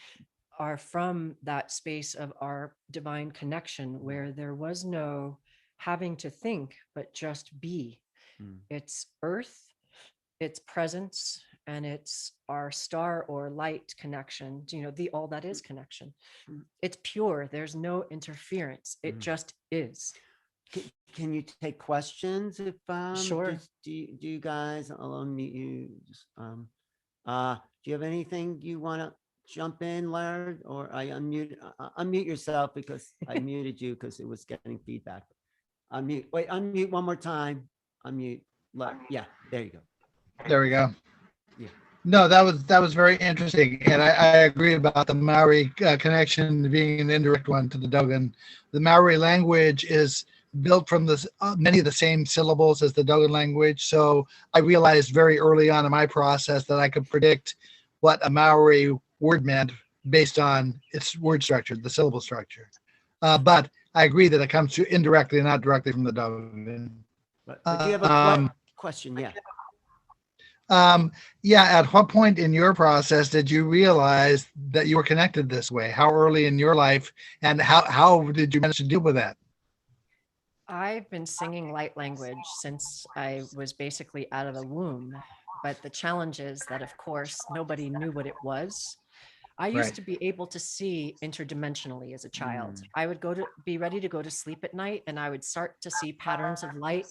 are from that space of our divine connection, where there was no having to think, but just be. It's earth, it's presence, and it's our star or light connection, the all that is connection. It's pure. There's no interference. It just is. Can you take questions if Sure. do you guys, I'll unmute you. Just do you have anything you want to jump in, Laird, or I unmute yourself because I muted you because it was getting feedback. Unmute one more time. Unmute. Yeah, there you go. There we go. Yeah. No, that was very interesting, and I agree about the Maori connection being an indirect one to the Dogon. The Maori language is built from many of the same syllables as the Dogon language, so I realized very early on in my process that I could predict what a Maori word meant based on its word structure, the syllable structure. But I agree that it comes to indirectly, not directly from the Dogon. But do you have a question? Yeah. At what point in your process did you realize that you were connected this way? How early in your life, and how did you manage to deal with that? I've been singing light language since I was basically out of the womb. But the challenge is that, of course, nobody knew what it was. I used to be able to see interdimensionally as a child. I would be ready to go to sleep at night, and I would start to see patterns of light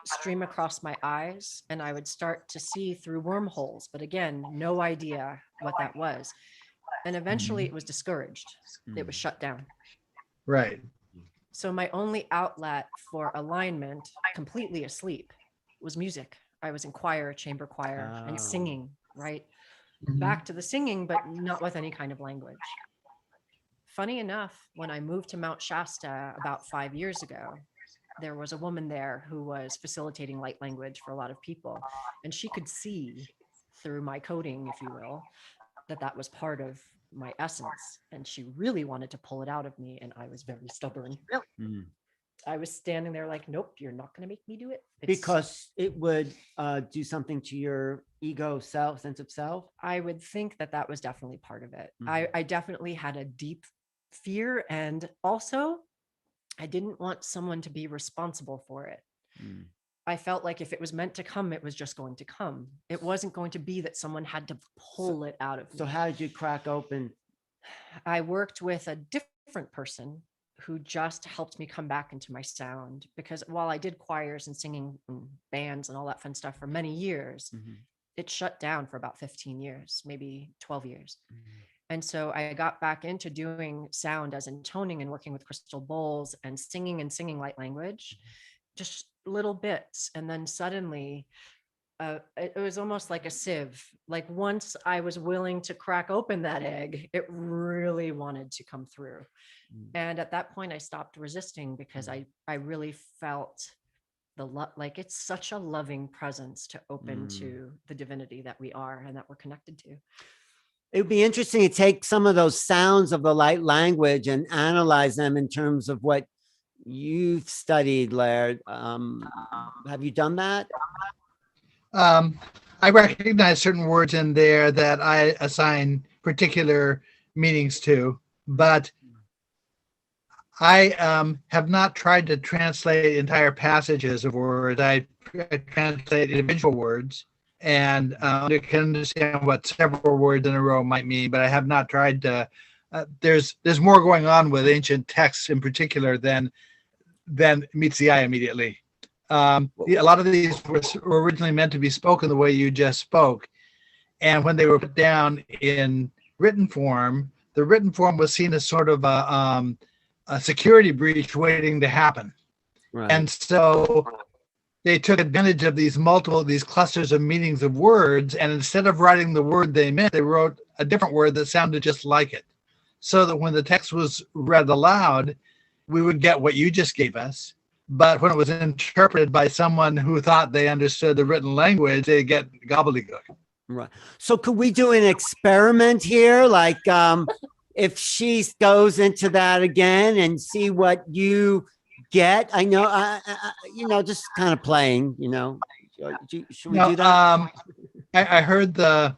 stream across my eyes, and I would start to see through wormholes. But again, no idea what that was. And eventually it was discouraged. It was shut down. Right. So my only outlet for alignment, completely asleep, was music. I was in choir, chamber choir, and singing, right? Back to the singing, but not with any kind of language. Funny enough, when I moved to Mount Shasta about 5 years ago, there was a woman there who was facilitating light language for a lot of people. And she could see through my coding, if you will, that that was part of my essence. And she really wanted to pull it out of me. And I was very stubborn. I was standing there like, nope, you're not going to make me do it. Because it would do something to your ego self, sense of self. I would think that that was definitely part of it. I definitely had a deep fear. And also, I didn't want someone to be responsible for it. I felt like if it was meant to come, it was just going to come. It wasn't going to be that someone had to pull it out of me. So how did you crack open? I worked with a different person who just helped me come back into my sound, because while I did choirs and singing and bands and all that fun stuff for many years, it shut down for about 15 years, maybe 12 years. And so I got back into doing sound as intoning and working with crystal bowls and singing light language, just little bits. And then suddenly it was almost like a sieve. Like once I was willing to crack open that egg, it really wanted to come through. And at that point I stopped resisting, because I really felt like it's such a loving presence to open to the divinity that we are and that we're connected to. It would be interesting to take some of those sounds of the light language and analyze them in terms of what you've studied, Laird. Have you done that? I recognize certain words in there that I assign particular meanings to, but I have not tried to translate entire passages of words. I translate individual words, and I can understand what several words in a row might mean, but I have not tried to. There's more going on with ancient texts in particular than meets the eye immediately. A lot of these were originally meant to be spoken the way you just spoke, and when they were put down in written form, the written form was seen as sort of a security breach waiting to happen. Right. And so they took advantage of these clusters of meanings of words, and instead of writing the word they meant, they wrote a different word that sounded just like it, so that when the text was read aloud, we would get what you just gave us. But when it was interpreted by someone who thought they understood the written language, they get gobbledygook. Right. So could we do an experiment here? Like if she goes into that again and see what you get? I know, just kind of playing, should we do that? I heard the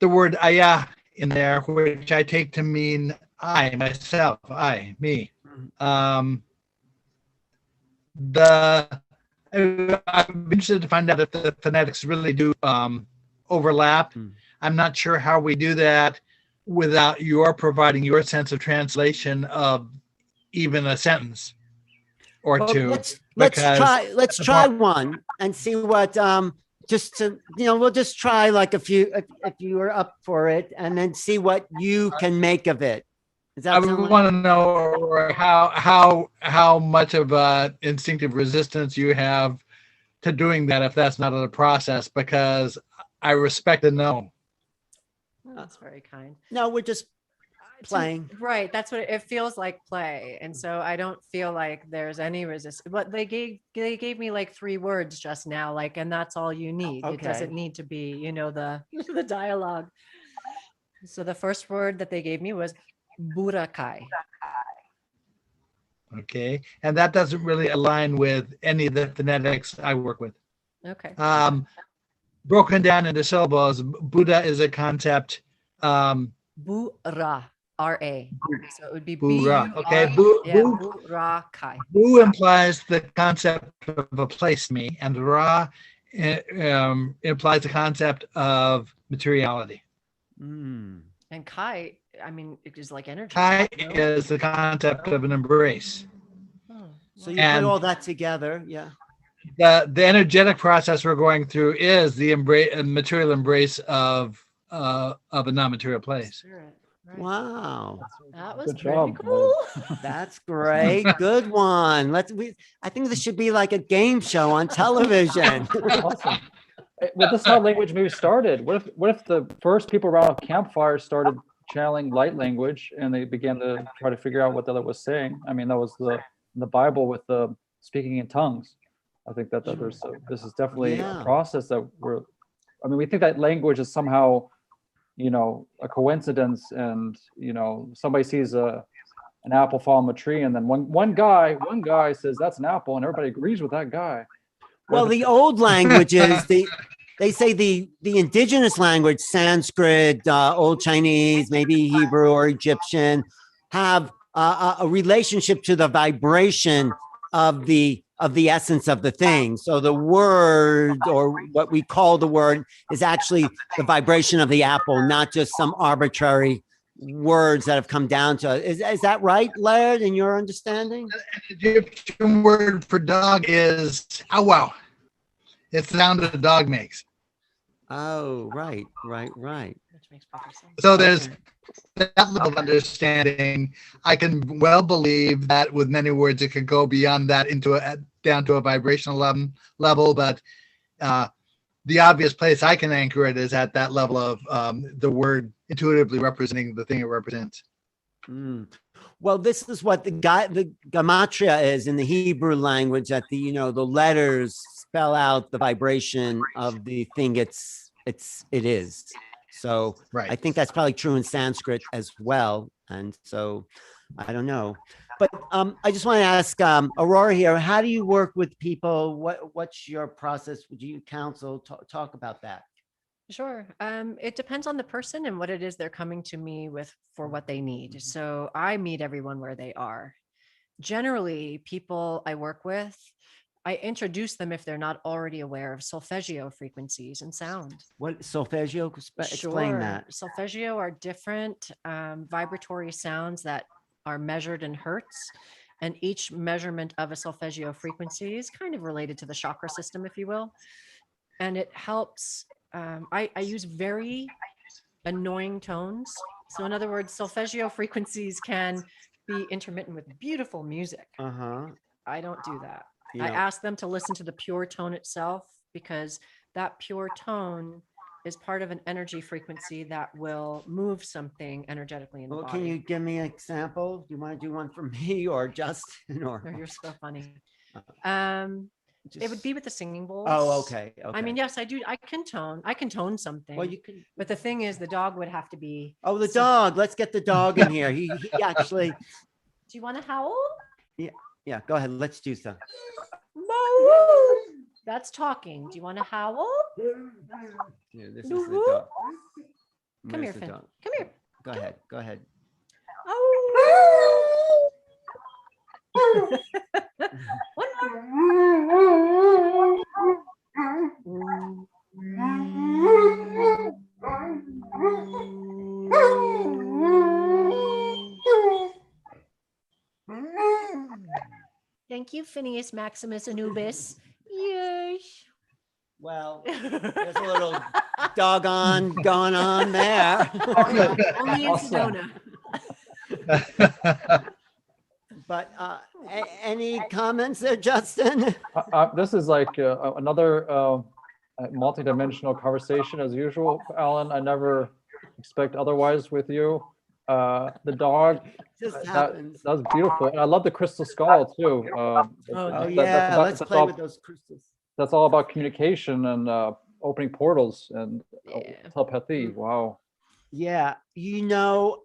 word aya in there, which I take to mean I, myself, I, me. I'm interested to find out if the phonetics really do overlap. I'm not sure how we do that without your providing your sense of translation of even a sentence or two. Let's try one and see what just to we'll just try like a few if you are up for it, and then see what you can make of it. I would want to know how much of instinctive resistance you have to doing that if that's not a process, because I respect the no. Oh, that's very kind. No, we're just playing. Right. That's what it feels like, play. And so I don't feel like there's any resistance. But they gave me like 3 words just now, like, and that's all you need. Okay. It doesn't need to be, the dialogue. So the first word that they gave me was burakai. Okay. And that doesn't really align with any of the phonetics I work with. Okay. Broken down into syllables, Buddha is a concept. Bura, R-A. So it would be Bura. Okay. Burakai. Bu implies the concept of a place to me, and Ra implies the concept of materiality. And Kai, it is like energy. Kai is the concept of an embrace. So you put all that together, yeah. The energetic process we're going through is the material embrace of a non-material place. Right. Wow. That was Good pretty job, cool. That's great. Good one. I think this should be like a game show on television. Awesome. Well, this is how language maybe started. What if the first people around a campfire started channeling light language and they began to try to figure out what the other was saying? I mean, that was the Bible with the speaking in tongues. I think that this is definitely a process that we think that language is somehow, a coincidence, and somebody sees an apple fall from a tree, and then one guy says that's an apple, and everybody agrees with that guy. Well, the old languages, they say the indigenous language, Sanskrit, Old Chinese, maybe Hebrew or Egyptian, have a relationship to the vibration of the essence of the thing. So the word, or what we call the word, is actually the vibration of the apple, not just some arbitrary words that have come down to us. Is that right, Laird, in your understanding? The Egyptian word for dog is wow. It's the sound that a dog makes. Oh, right. Which makes perfect sense. So there's that level of understanding. I can well believe that with many words it could go beyond that down to a vibrational level, but the obvious place I can anchor it is at that level of the word intuitively representing the thing it represents. Well, this is what the gematria is in the Hebrew language, that the letters spell out the vibration of the thing it is. So Right. I think that's probably true in Sanskrit as well. And so I don't know. But I just want to ask Aurora here, how do you work with people? What's your process? Would you counsel? Talk about that. Sure. It depends on the person and what it is they're coming to me with for what they need. So I meet everyone where they are. Generally, people I work with, I introduce them if they're not already aware of solfeggio frequencies and sound. What solfeggio? Explain that. Solfeggio are different vibratory sounds that are measured in hertz. And each measurement of a solfeggio frequency is kind of related to the chakra system, if you will. And it helps. I use very annoying tones. So in other words, solfeggio frequencies can be intermittent with beautiful music. I don't do that. I ask them to listen to the pure tone itself, because that pure tone is part of an energy frequency that will move something energetically in the body. Can you give me an example? Do you want to do one for me or Justin? Or you're so funny. It would be with the singing bowls. Oh, okay. I mean, yes, I do. I can tone something. Well, you can. But the thing is, the dog would have to be. Oh, the dog. Let's get the dog in here. He actually. Do you want to howl? Yeah. Go ahead. Let's do so. That's talking. Do you want to howl? Yeah, this is the dog. Come here, Finn. Dog. Come here. Go ahead. Oh. One Thank you, Phineas Maximus Anubis. Yes. Well, there's a little doggone going on there. Only in Sedona. But any comments there, Justin? This is like another multi-dimensional conversation as usual, Alan. I never expect otherwise with you. The dog, that was beautiful. And I love the crystal skull too. Let's play with those crystals. That's all about communication and opening portals and telepathy. Wow. Yeah.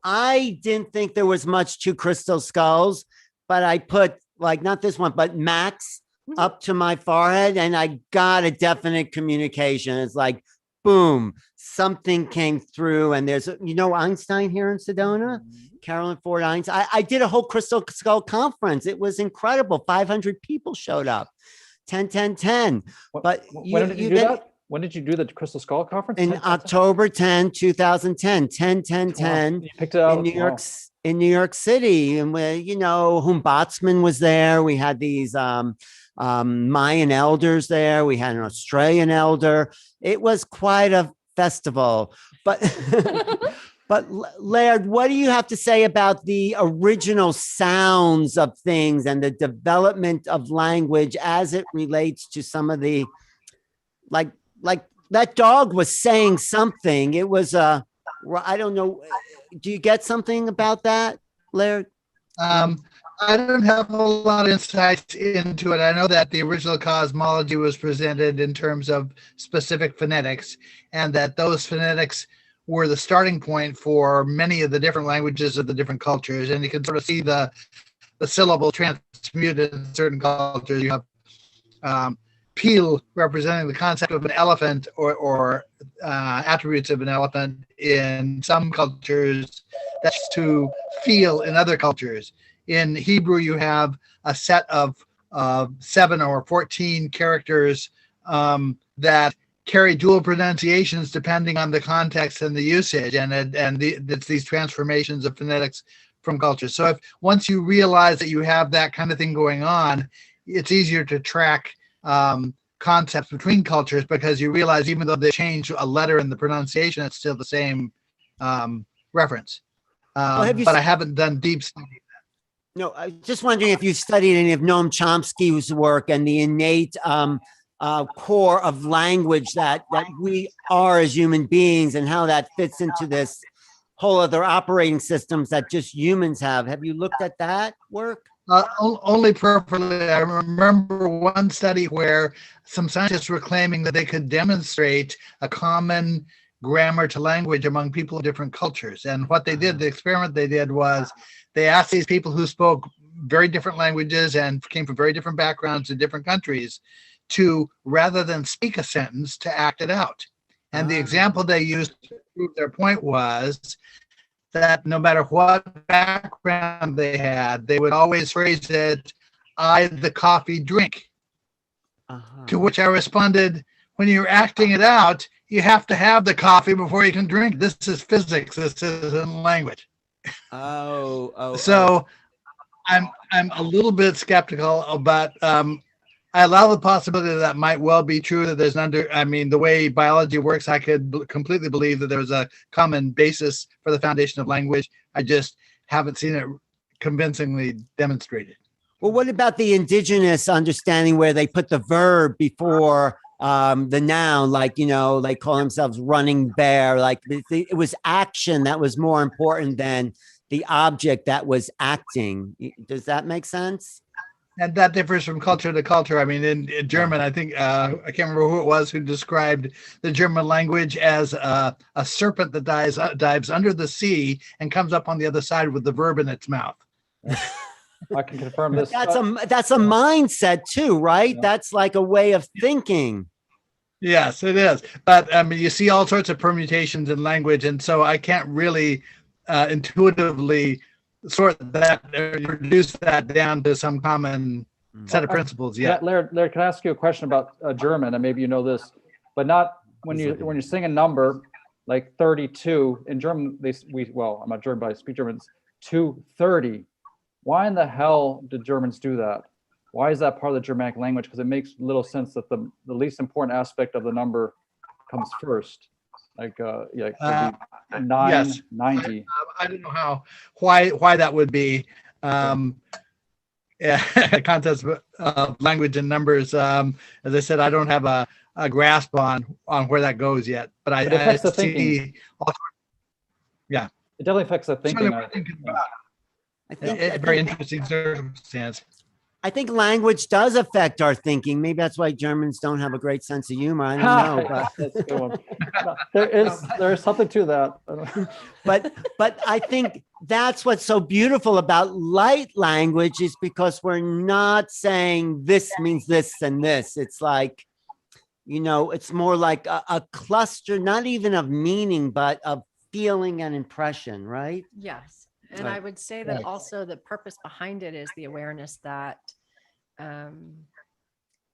I didn't think there was much to crystal skulls, but I put not this one, but Mack's up to my forehead, and I got a definite communication. It's like, boom, something came through. And there's, Einstein here in Sedona, Carolyn Ford Einstein. I did a whole crystal skull conference. It was incredible. 500 people showed up. 10. But when did you do that? When did you do the crystal skull conference? In October 10, 2010. 10. You picked it out in New York City, and where Humbotzman was there. We had these Mayan elders there. We had an Australian elder. It was quite a festival, but But Laird, what do you have to say about the original sounds of things and the development of language as it relates to some of the, like that dog was saying something. It was I don't know. Do you get something about that, Laird? I don't have a lot of insights into it. I know that the original cosmology was presented in terms of specific phonetics, and that those phonetics were the starting point for many of the different languages of the different cultures. And you can sort of see the syllable transmuted in certain cultures. You have peel representing the concept of an elephant or attributes of an elephant in some cultures. That's to feel in other cultures. In Hebrew, you have a set of 7 or 14 characters that carry dual pronunciations depending on the context and the usage, and it's these transformations of phonetics from culture. So once you realize that you have that kind of thing going on, it's easier to track concepts between cultures, because you realize even though they change a letter in the pronunciation, it's still the same reference. But I haven't done deep study. No, I was just wondering if you studied any of Noam Chomsky's work and the innate core of language that we are as human beings, and how that fits into this whole other operating systems that just humans have. Have you looked at that work? Only peripherally. I remember one study where some scientists were claiming that they could demonstrate a common grammar to language among people of different cultures. And what they did, the experiment they did was they asked these people who spoke very different languages and came from very different backgrounds in different countries to, rather than speak a sentence, to act it out. And the example they used to prove their point was that no matter what background they had, they would always phrase it, "I the coffee drink." To which I responded, when you're acting it out, you have to have the coffee before you can drink. This is physics. This isn't language. So I'm a little bit skeptical, but I allow the possibility that might well be true, that there's the way biology works, I could completely believe that there's a common basis for the foundation of language. I just haven't seen it convincingly demonstrated. Well, what about the indigenous understanding where they put the verb before the noun, like, they call themselves running bear, like it was action that was more important than the object that was acting. Does that make sense? And that differs from culture to culture. I mean, in German, I think, I can't remember who it was who described the German language as a serpent that dives under the sea and comes up on the other side with the verb in its mouth. I can confirm this. That's a mindset too, right? Yeah. That's like a way of thinking. Yes, it is. But you see all sorts of permutations in language, and so I can't really intuitively sort that or reduce that down to some common set of principles yet. Laird, can I ask you a question about German? And maybe you know this, but not when you're saying a number like 32 in German. I'm not German, but I speak German. 230. Why in the hell did Germans do that? Why is that part of the Germanic language? Because it makes little sense that the least important aspect of the number comes first. Like 990. I don't know why that would be. Concepts of language and numbers. As I said, I don't have a grasp on where that goes yet. But it affects the thinking. Yeah, it definitely affects the thinking. I think it's a very interesting circumstance. I think language does affect our thinking. Maybe that's why Germans don't have a great sense of humor. I don't know. But that's a good one. There is something to that. but I think that's what's so beautiful about light language, is because we're not saying this means this and this. It's like, it's more like a cluster, not even of meaning, but of feeling and impression, right? Yes. And right. I would say that also the purpose behind it is the awareness that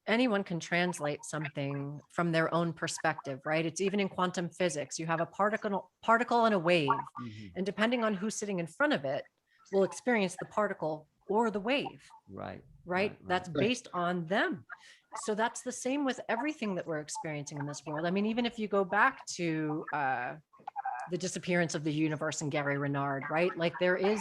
anyone can translate something from their own perspective, right? It's even in quantum physics. You have a particle and a wave, and depending on who's sitting in front of it, will experience the particle or the wave. Right. That's based on them. So that's the same with everything that we're experiencing in this world. I mean, even if you go back to the disappearance of the universe and Gary Renard, right? Like there is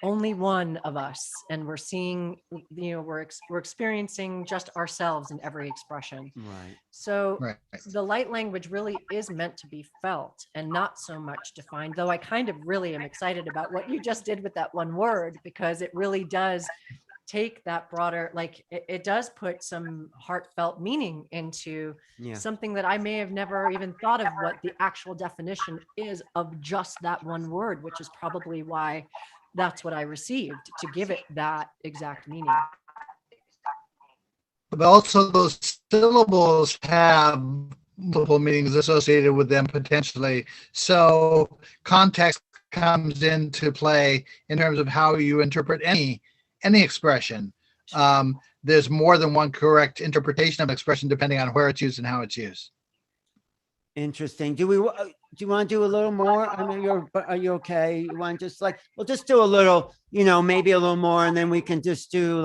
only one of us, and we're seeing, we're experiencing just ourselves in every expression. Right. So Right. the light language really is meant to be felt and not so much defined, though I kind of really am excited about what you just did with that one word, because it really does take that broader, like it does put some heartfelt meaning into something that I may have never even thought of what the actual definition is of just that one word, which is probably why that's what I received, to give it that exact meaning. But also those syllables have multiple meanings associated with them potentially. So context comes into play in terms of how you interpret any expression. There's more than one correct interpretation of expression depending on where it's used and how it's used. Interesting. Do you want to do a little more? I mean, are you okay? You want to just we'll just do a little, maybe a little more, and then we can just do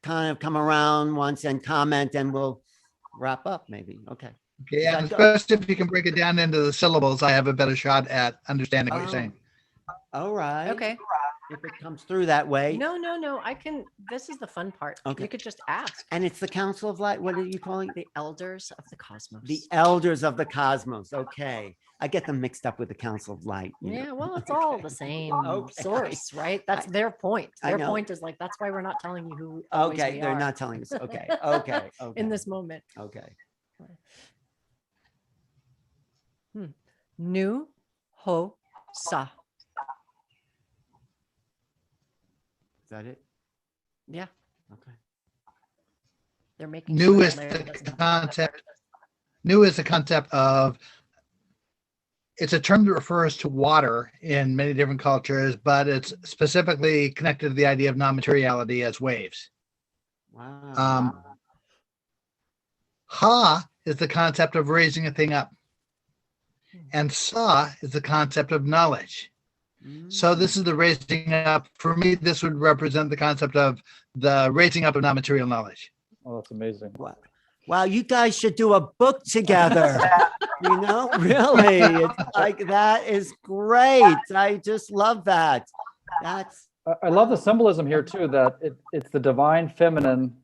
kind of come around once and comment, and we'll wrap up maybe. Okay. Okay, and especially if you can break it down into the syllables, I have a better shot at understanding what you're saying. All right. Okay. If it comes through that way. No. I can, this is the fun part. Okay. You could just ask. And it's the Council of Light. What are you calling it? The elders of the cosmos. The elders of the cosmos. Okay. I get them mixed up with the Council of Light. Yeah, well, it's all the same source, right? That's their point. Their point is that's why we're not telling you who always we they're are. not telling us. Okay. In this moment. Okay. Nu ho sa. Is that it? Yeah. Okay. They're making New sure is Laird the doesn't- concept. New is the concept of. It's a term that refers to water in many different cultures, but it's specifically connected to the idea of non-materiality as waves. Wow. Ha is the concept of raising a thing up. And sa is the concept of knowledge. So this is the raising up. For me, this would represent the concept of the raising up of non-material knowledge. Oh, that's amazing. Wow, you guys should do a book together. Really. It's that is great. I just love that. I love the symbolism here too, that it's the divine feminine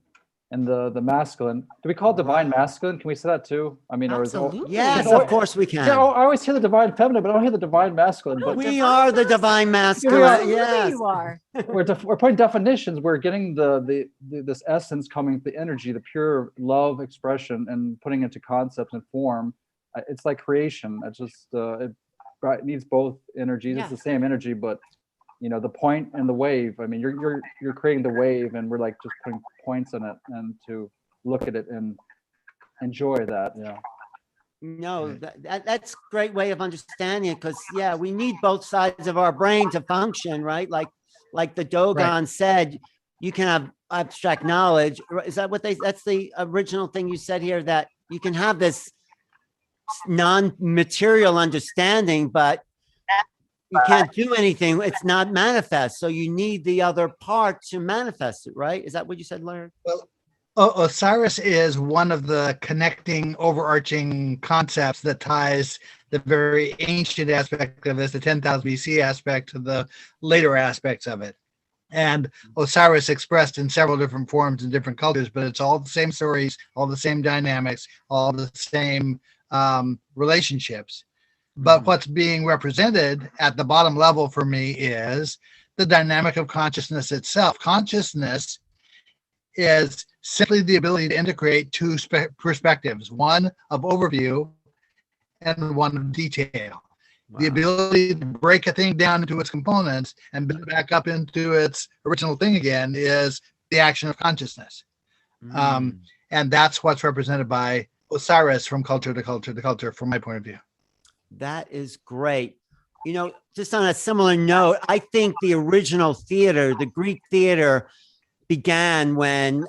and the masculine. Do we call it divine masculine? Can we say that too? I mean, Absolutely. Yes, of course we can. Yeah, I always hear the divine feminine, but I don't hear the divine masculine. But We are the divine masculine. Absolutely Yes. you are. we're putting definitions. We're getting this essence coming, the energy, the pure love expression, and putting it into concepts and form. It's like creation. It's just it needs both energies. Yeah. It's the same energy, but the point and the wave. I mean, you're creating the wave, and we're like just putting points in it, and to look at it and enjoy that. No, that's a great way of understanding it, because we need both sides of our brain to function, right? Like the Dogon said, you can have abstract knowledge. Is that that's the original thing you said here, that you can have this non-material understanding, but you can't do anything. It's not manifest. So you need the other part to manifest it, right? Is that what you said, Laird? Well, Osiris is one of the connecting, overarching concepts that ties the very ancient aspect of this, the 10,000 BC aspect, to the later aspects of it. And Osiris expressed in several different forms in different cultures, but it's all the same stories, all the same dynamics, all the same relationships. But what's being represented at the bottom level for me is the dynamic of consciousness itself. Consciousness is simply the ability to integrate two perspectives, one of overview and one of detail. Wow. The ability to break a thing down into its components and build it back up into its original thing again is the action of consciousness. And that's what's represented by Osiris from culture to culture to culture, from my point of view. That is great. Just on a similar note, I think the original theater, the Greek theater, began when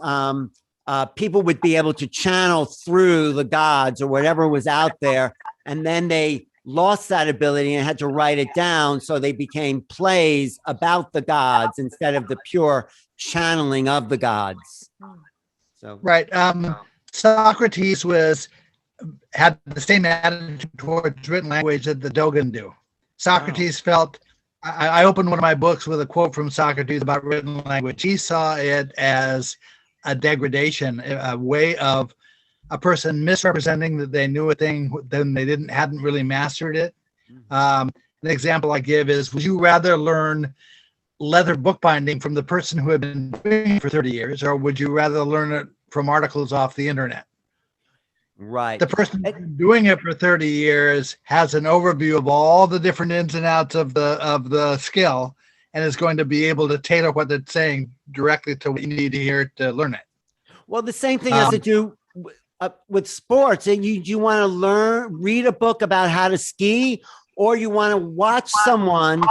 people would be able to channel through the gods or whatever was out there. And then they lost that ability and had to write it down. So they became plays about the gods instead of the pure channeling of the gods. So right. Socrates had the same attitude towards written language that the Dogon do. Socrates felt, I opened one of my books with a quote from Socrates about written language. He saw it as a degradation, a way of a person misrepresenting that they knew a thing, then they hadn't really mastered it. An example I give is, would you rather learn leather bookbinding from the person who had been doing it for 30 years, or would you rather learn it from articles off the internet? Right. The person who's been doing it for 30 years has an overview of all the different ins and outs of the skill, and is going to be able to tailor what they're saying directly to what you need to hear to learn it. Well, the same thing has to do with sports. And you want to read a book about how to ski, or you want to watch someone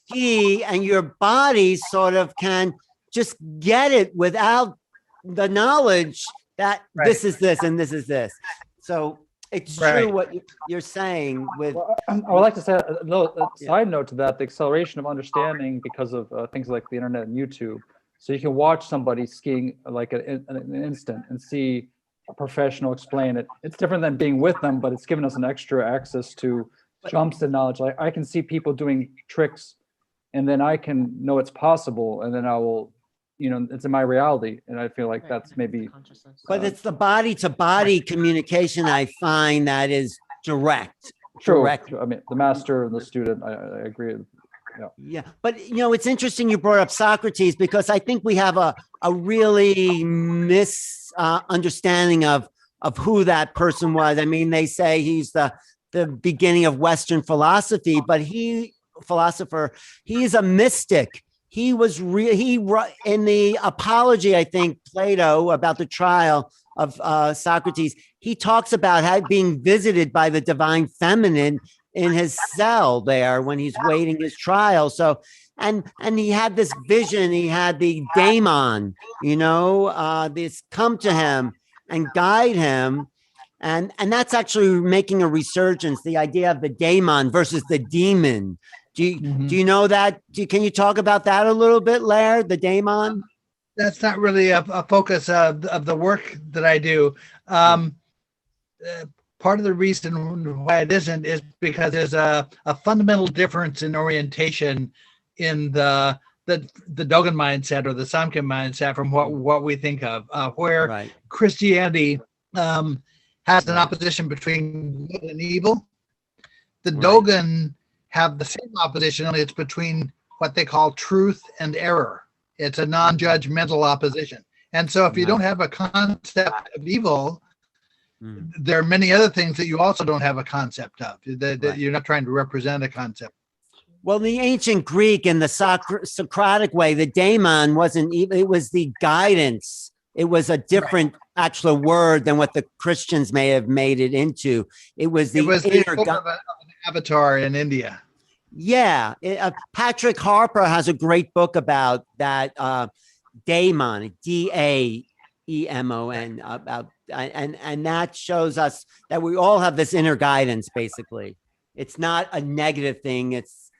ski, and your body sort of can just get it without the knowledge that this is this and this is this. So it's true what you're saying with. Well, I would like to say a side note to that: the acceleration of understanding because of things like the internet and YouTube. So you can watch somebody skiing like an instant and see a professional explain it. It's different than being with them, but it's given us an extra access to jumps in knowledge. Like I can see people doing tricks, and then I can know it's possible, and then I will, it's in my reality, and I feel like that's maybe. But it's the body to body communication I find that is direct. True. Direct. I mean, the master and the student. I agree. Yeah, but it's interesting you brought up Socrates, because I think we have a really misunderstanding of who that person was. I mean, they say he's the beginning of Western philosophy, but he's a mystic. He was in the Apology, I think, Plato, about the trial of Socrates. He talks about being visited by the divine feminine in his cell there when he's waiting his trial. So, and he had this vision. He had the daemon, this come to him and guide him. And that's actually making a resurgence, the idea of the daemon versus the demon. Do you know that? Can you talk about that a little bit, Laird, the daemon? That's not really a focus of the work that I do. Part of the reason why it isn't is because there's a fundamental difference in orientation in the Dogen mindset or the Samkhya mindset from what we think of, where Christianity has an opposition between good and evil. The Dogen have the same opposition, only it's between what they call truth and error. It's a non-judgmental opposition. And so if you don't have a concept of evil, there are many other things that you also don't have a concept of, that you're not trying to represent a concept. Well, the ancient Greek and the Socratic way, the daemon wasn't even, it was the guidance. It was a different actual word than what the Christians may have made it into. It was the inner of an avatar in India. Yeah. Patrick Harper has a great book about that daemon, D-A-E-M-O-N, about and that shows us that we all have this inner guidance. Basically, it's not a negative thing. It's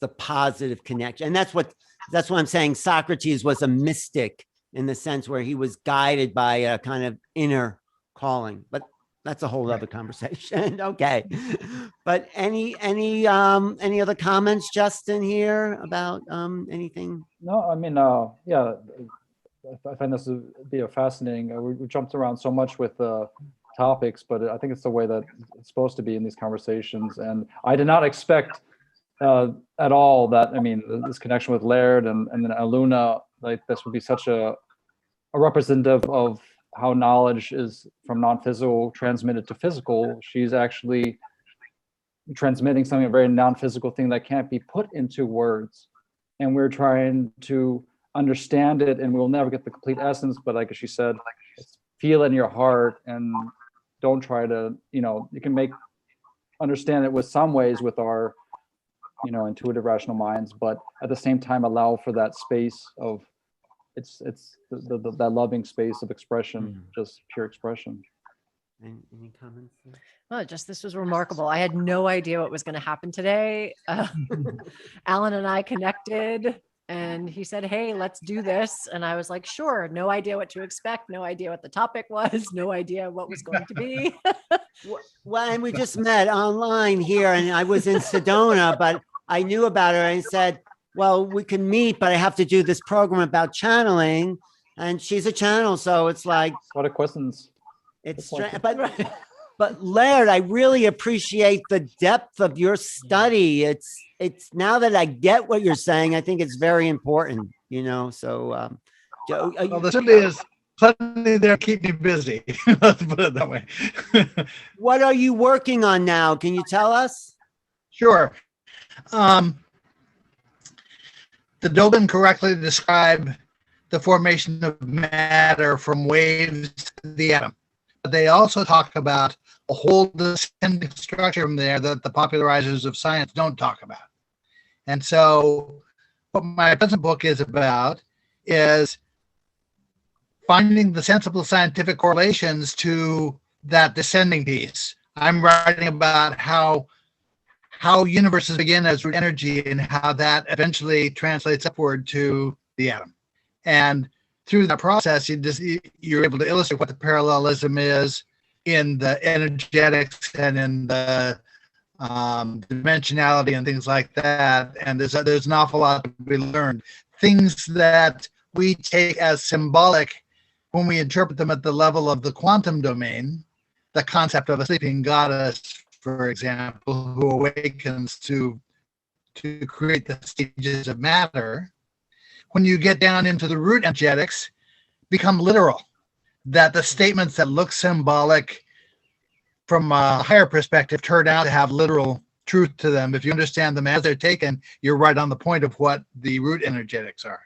the positive connection, and that's what I'm saying. Socrates was a mystic in the sense where he was guided by a kind of inner calling, but that's a whole other conversation. Okay, but any other comments, Justin, here about anything? No, I mean, yeah. I find this to be a fascinating. We jumped around so much with topics, but I think it's the way that it's supposed to be in these conversations. And I did not expect at all that, I mean, this connection with Laird and then Aluna, like this would be such a representative of how knowledge is from non-physical transmitted to physical. She's actually transmitting something, a very non-physical thing that can't be put into words. And we're trying to understand it, and we'll never get the complete essence, but like she said, feel it in your heart and don't try to, you can understand it with some ways with our, intuitive rational minds, but at the same time allow for that space of it's that loving space of expression, just pure expression. Any comments? Oh, this was remarkable. I had no idea what was going to happen today. Alan and I connected and he said, hey, let's do this. And I was like, sure. No idea what to expect. No idea what the topic was. No idea what was going to be. Well, and we just met online here, and I was in Sedona, but I knew about her and said, well, we can meet, but I have to do this program about channeling. And she's a channel. So it's like, What a coincidence. it's strange. But Laird, I really appreciate the depth of your study. It's now that I get what you're saying, I think it's very important, so, Joe, Well, there certainly is plenty there to keep me busy. Let's put it that way. what are you working on now? Can you tell us? Sure. The Dogen correctly describe the formation of matter from waves to the atom. But they also talk about a whole descending structure from there that the popularizers of science don't talk about. And so what my present book is about is finding the sensible scientific correlations to that descending piece. I'm writing about how universes begin as root energy and how that eventually translates upward to the atom. And through that process, you're able to illustrate what the parallelism is in the energetics and in the dimensionality and things like that. And there's an awful lot to be learned. Things that we take as symbolic when we interpret them at the level of the quantum domain, the concept of a sleeping goddess, for example, who awakens to create the stages of matter. When you get down into the root energetics, become literal, that the statements that look symbolic from a higher perspective turn out to have literal truth to them. If you understand them as they're taken, you're right on the point of what the root energetics are.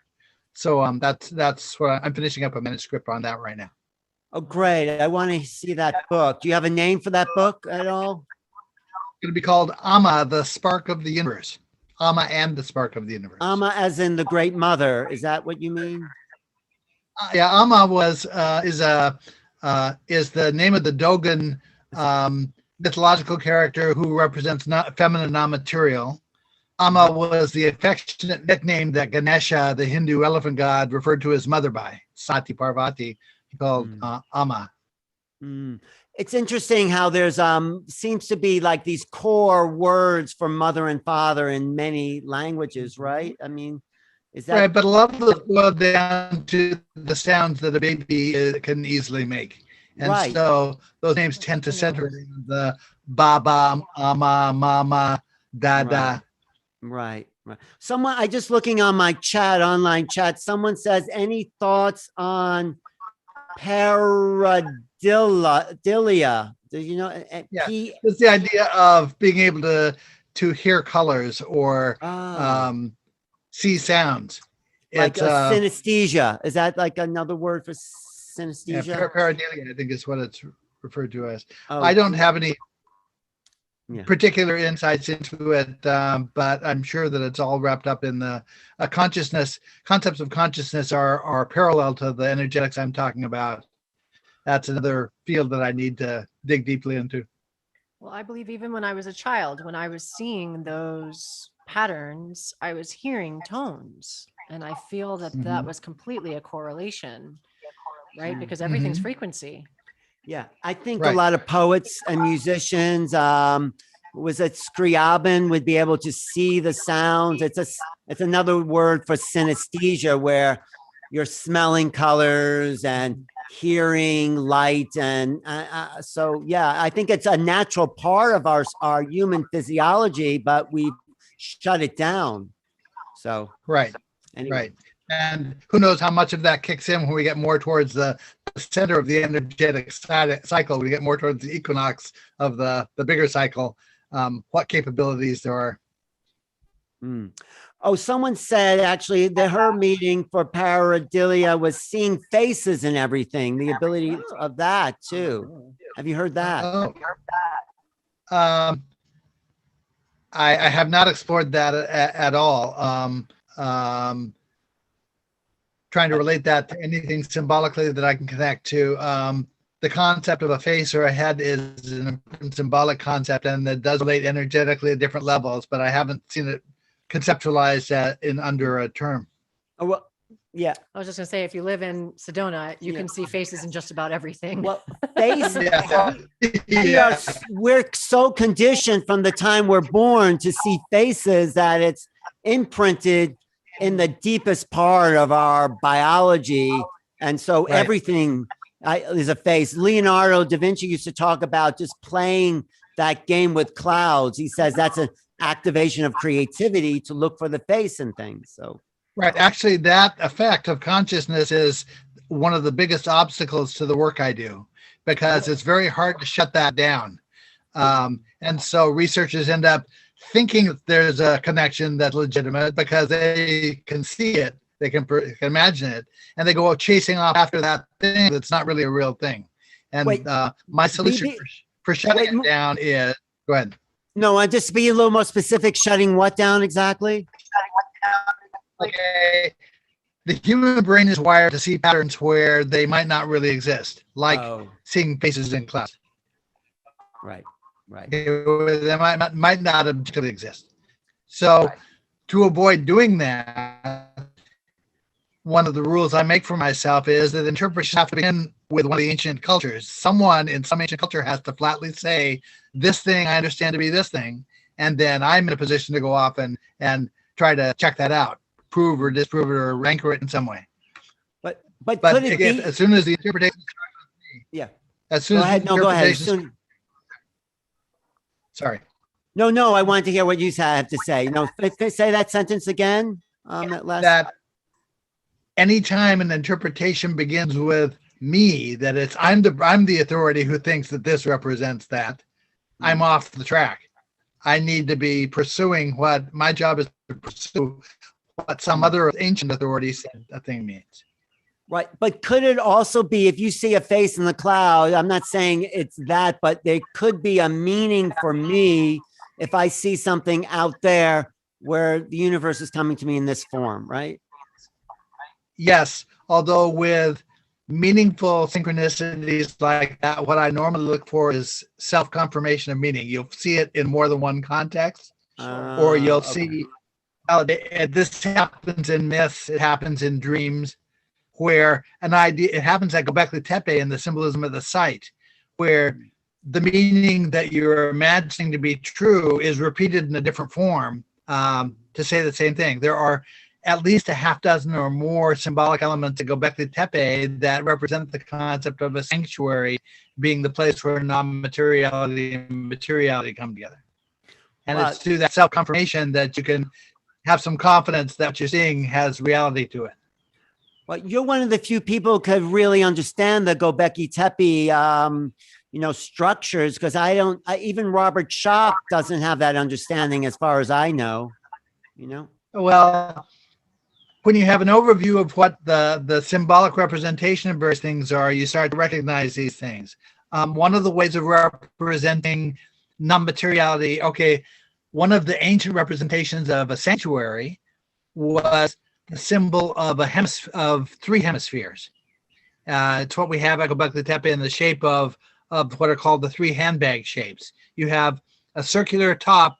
So that's what I'm finishing up a manuscript on that right now. Oh, great. I want to see that book. Do you have a name for that book at all? It's going to be called Amma, the Spark of the Universe. Amma and the Spark of the Universe. Amma as in the Great Mother. Is that what you mean? Yeah, Amma is the name of the Dogen mythological character who represents feminine non-material. Amma was the affectionate nickname that Ganesha, the Hindu elephant god, referred to his mother by, Sati Parvati. He called Amma. It's interesting how there's seems to be like these core words for mother and father in many languages, right? I mean, is that right? But a lot of those boil down to the sounds that a baby can easily make, and right. So those names tend to center in the Baba, Mama, Mama, Dada. Right. Someone, I just looking on my online chat. Someone says, any thoughts on pareidolia? Do you know? Yeah, it's the idea of being able to hear colors or see sounds. Like synesthesia. Is that like another word for synesthesia? Yeah, pareidolia, I think is what it's referred to as. I don't have any particular insights into it, but I'm sure that it's all wrapped up in the consciousness. Concepts of consciousness are parallel to the energetics I'm talking about. That's another field that I need to dig deeply into. Well, I believe even when I was a child, when I was seeing those patterns, I was hearing tones. And I feel that that was completely a correlation, right? Because everything's frequency. Yeah, I think a lot of poets and musicians, was it Strieber, would be able to see the sounds. It's another word for synesthesia, where you're smelling colors and hearing light, and so yeah, I think it's a natural part of our human physiology, but we shut it down. So anyway. Right. And who knows how much of that kicks in when we get more towards the center of the energetic cycle, we get more towards the equinox of the bigger cycle, what capabilities there are. Oh, someone said actually that her meeting for pareidolia was seeing faces and everything, the ability of that too. Have you heard that? I have not explored that at all. Trying to relate that to anything symbolically that I can connect to. The concept of a face or a head is an important symbolic concept, and that does relate energetically at different levels, but I haven't seen it conceptualized in under a term. Oh, well, Yeah. I was just gonna say, if you live in Sedona, you Yeah. can see faces in just about everything. Well, face, Yeah. we're so conditioned from the time we're born to see faces that it's imprinted in the deepest part of our biology. And so Right. everything is a face. Leonardo da Vinci used to talk about just playing that game with clouds. He says that's an activation of creativity to look for the face and things. So Right. Actually, that effect of consciousness is one of the biggest obstacles to the work I do, because it's very hard to shut that down. And so researchers end up thinking that there's a connection that's legitimate because they can see it, they can imagine it, and they go chasing off after that thing that's not really a real thing. And Wait, my solution for shutting it down is, go ahead. no, I just be a little more specific. Shutting what down exactly? Okay. The human brain is wired to see patterns where they might not really exist, like seeing faces in clouds. Right. They might not objectively exist. So to avoid doing that, one of the rules I make for myself is that interpretations have to begin with one of the ancient cultures. Someone in some ancient culture has to flatly say, this thing I understand to be this thing. And then I'm in a position to go off and try to check that out, prove or disprove it or anchor it in some way. But But could it again, be? as soon as the interpretation starts with me, Yeah. as soon Go as ahead. the No, go ahead. interpretation, sorry. No, I wanted to hear what you have to say. No, say that sentence again. That anytime an interpretation begins with me, that it's I'm the authority who thinks that this represents that, I'm off the track. I need to be pursuing what my job is to pursue what some other ancient authority said a thing means. Right. But could it also be, if you see a face in the cloud, I'm not saying it's that, but there could be a meaning for me if I see something out there where the universe is coming to me in this form, right? Yes, although with meaningful synchronicities like that, what I normally look for is self-confirmation of meaning. You'll see it in more than one context, or you'll see this happens in myths, it happens in dreams, where an idea, it happens at Göbekli Tepe in the symbolism of the site, where the meaning that you're imagining to be true is repeated in a different form to say the same thing. There are at least a half dozen or more symbolic elements at Göbekli Tepe that represent the concept of a sanctuary being the place where non-materiality and materiality come together. And it's through that self-confirmation that you can have some confidence that what you're seeing has reality to it. Well, you're one of the few people who could really understand the Göbekli Tepe, structures, because even Robert Schoch doesn't have that understanding as far as I know, Well, when you have an overview of what the symbolic representation of various things are, you start to recognize these things. One of the ways of representing non-materiality, one of the ancient representations of a sanctuary was the symbol of of three hemispheres. It's what we have at Göbekli Tepe in the shape of what are called the three handbag shapes. You have a circular top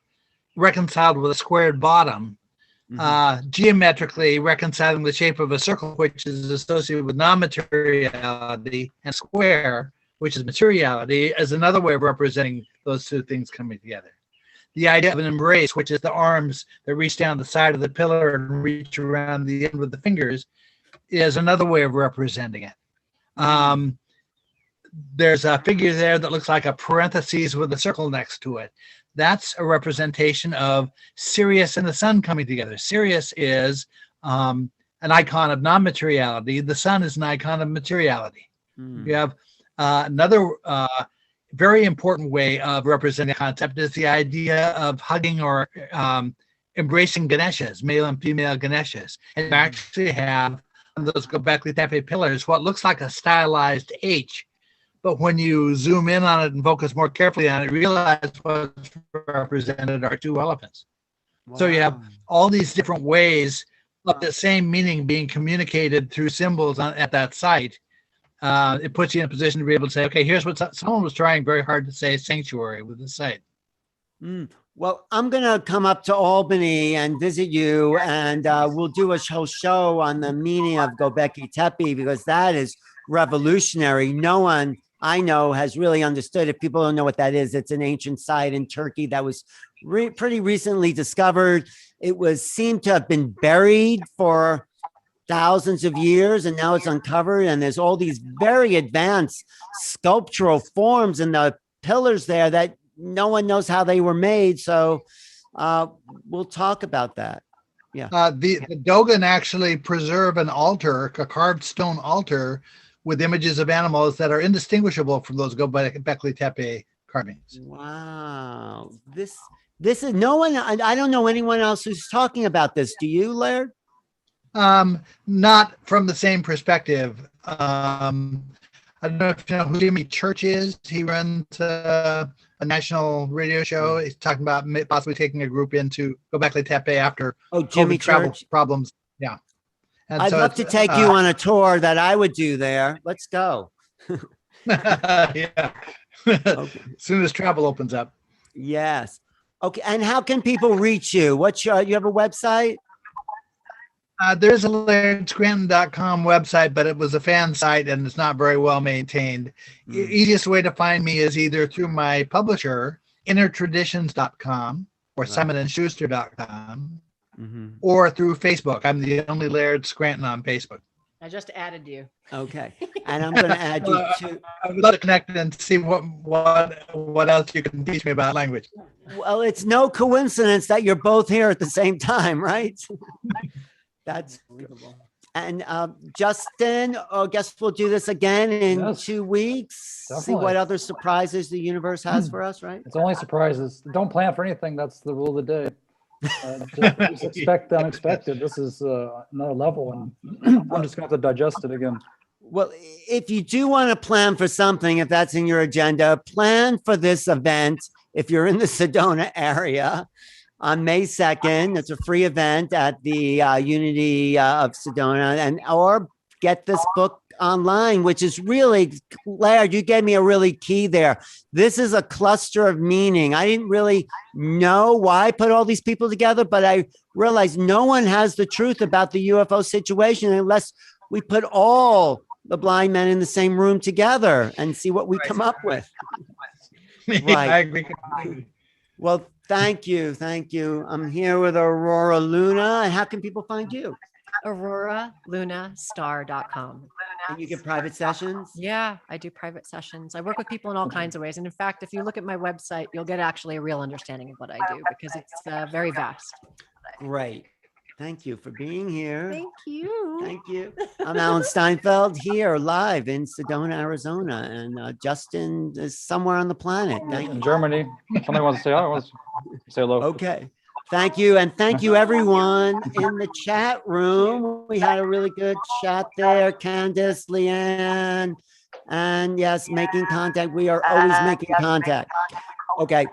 reconciled with a squared bottom, geometrically reconciling the shape of a circle, which is associated with non-materiality, and square, which is materiality, as another way of representing those two things coming together. The idea of an embrace, which is the arms that reach down the side of the pillar and reach around the end with the fingers, is another way of representing it. There's a figure there that looks like a parenthesis with a circle next to it. That's a representation of Sirius and the sun coming together. Sirius is an icon of non-materiality. The sun is an icon of materiality. You have another very important way of representing a concept is the idea of hugging or embracing Ganeshas, male and female Ganeshas. And you actually have on those Göbekli Tepe pillars what looks like a stylized H. But when you zoom in on it and focus more carefully on it, realize what's represented are two elephants. Wow. So you have all these different ways of the same meaning being communicated through symbols at that site. It puts you in a position to be able to say, okay, here's what someone was trying very hard to say, sanctuary with the site. Well, I'm going to come up to Albany and visit you, and we'll do a whole show on the meaning of Göbekli Tepe, because that is revolutionary. No one I know has really understood. If people don't know what that is, it's an ancient site in Turkey that was pretty recently discovered. It was seemed to have been buried for thousands of years, and now it's uncovered, and there's all these very advanced sculptural forms in the pillars there that no one knows how they were made. So we'll talk about that. Yeah. The Dogon actually preserve an altar, a carved stone altar with images of animals that are indistinguishable from those Göbekli Tepe carvings. Wow. This is no one, I don't know anyone else who's talking about this. Do you, Laird? Not from the same perspective. I don't know if you know who Jimmy Church is. He runs a national radio show. He's talking about possibly taking a group into Göbekli Tepe after Jimmy COVID travel Church problems. Yeah. And I'd so love to take you on a tour that I would do there. Let's go. Yeah. Okay. As soon as travel opens up. Yes. Okay. And how can people reach you? What's you have a website? There's a LairdScranton.com website, but it was a fan site and it's not very well maintained. Easiest way to find me is either through my publisher, innertraditions.com or simonandschuster.com, or through Facebook. I'm the only Laird Scranton on Facebook. I just added you. Okay. And I'm going to add you to. I would love to connect and see what else you can teach me about language. Well, it's no coincidence that you're both here at the same time, right? That's unbelievable. And Justin, I guess we'll do this again in 2 weeks. Definitely. See what other surprises the universe has for us, right? It's only surprises. Don't plan for anything. That's the rule of the day. Just expect the unexpected. This is another level, and I'm just going to have to digest it again. Well, if you do want to plan for something, if that's in your agenda, plan for this event. If you're in the Sedona area on May 2nd, it's a free event at the Unity of Sedona, or get this book online, which is really, Laird, you gave me a really key there. This is a cluster of meaning. I didn't really know why I put all these people together, but I realized no one has the truth about the UFO situation unless we put all the blind men in the same room together and see what we come up with. Right. I agree completely. Well, thank you. Thank you. I'm here with Aurora Luna. And how can people find you? AuroraLunaStar.com. And you get private sessions? Yeah, I do private sessions. I work with people in all kinds of ways. And in fact, if you look at my website, you'll get actually a real understanding of what I do, because it's very vast. Great. Thank you for being here. Thank you. Thank you. I'm Alan Steinfeld here live in Sedona, Arizona. And Justin is somewhere on the planet. Thank you. In Germany, somebody wants to say, say hello. Okay. Thank you. And thank you, everyone in the chat room. We had a really good chat there. Candace, Leanne, and yes, making contact. We are always making contact. Okay.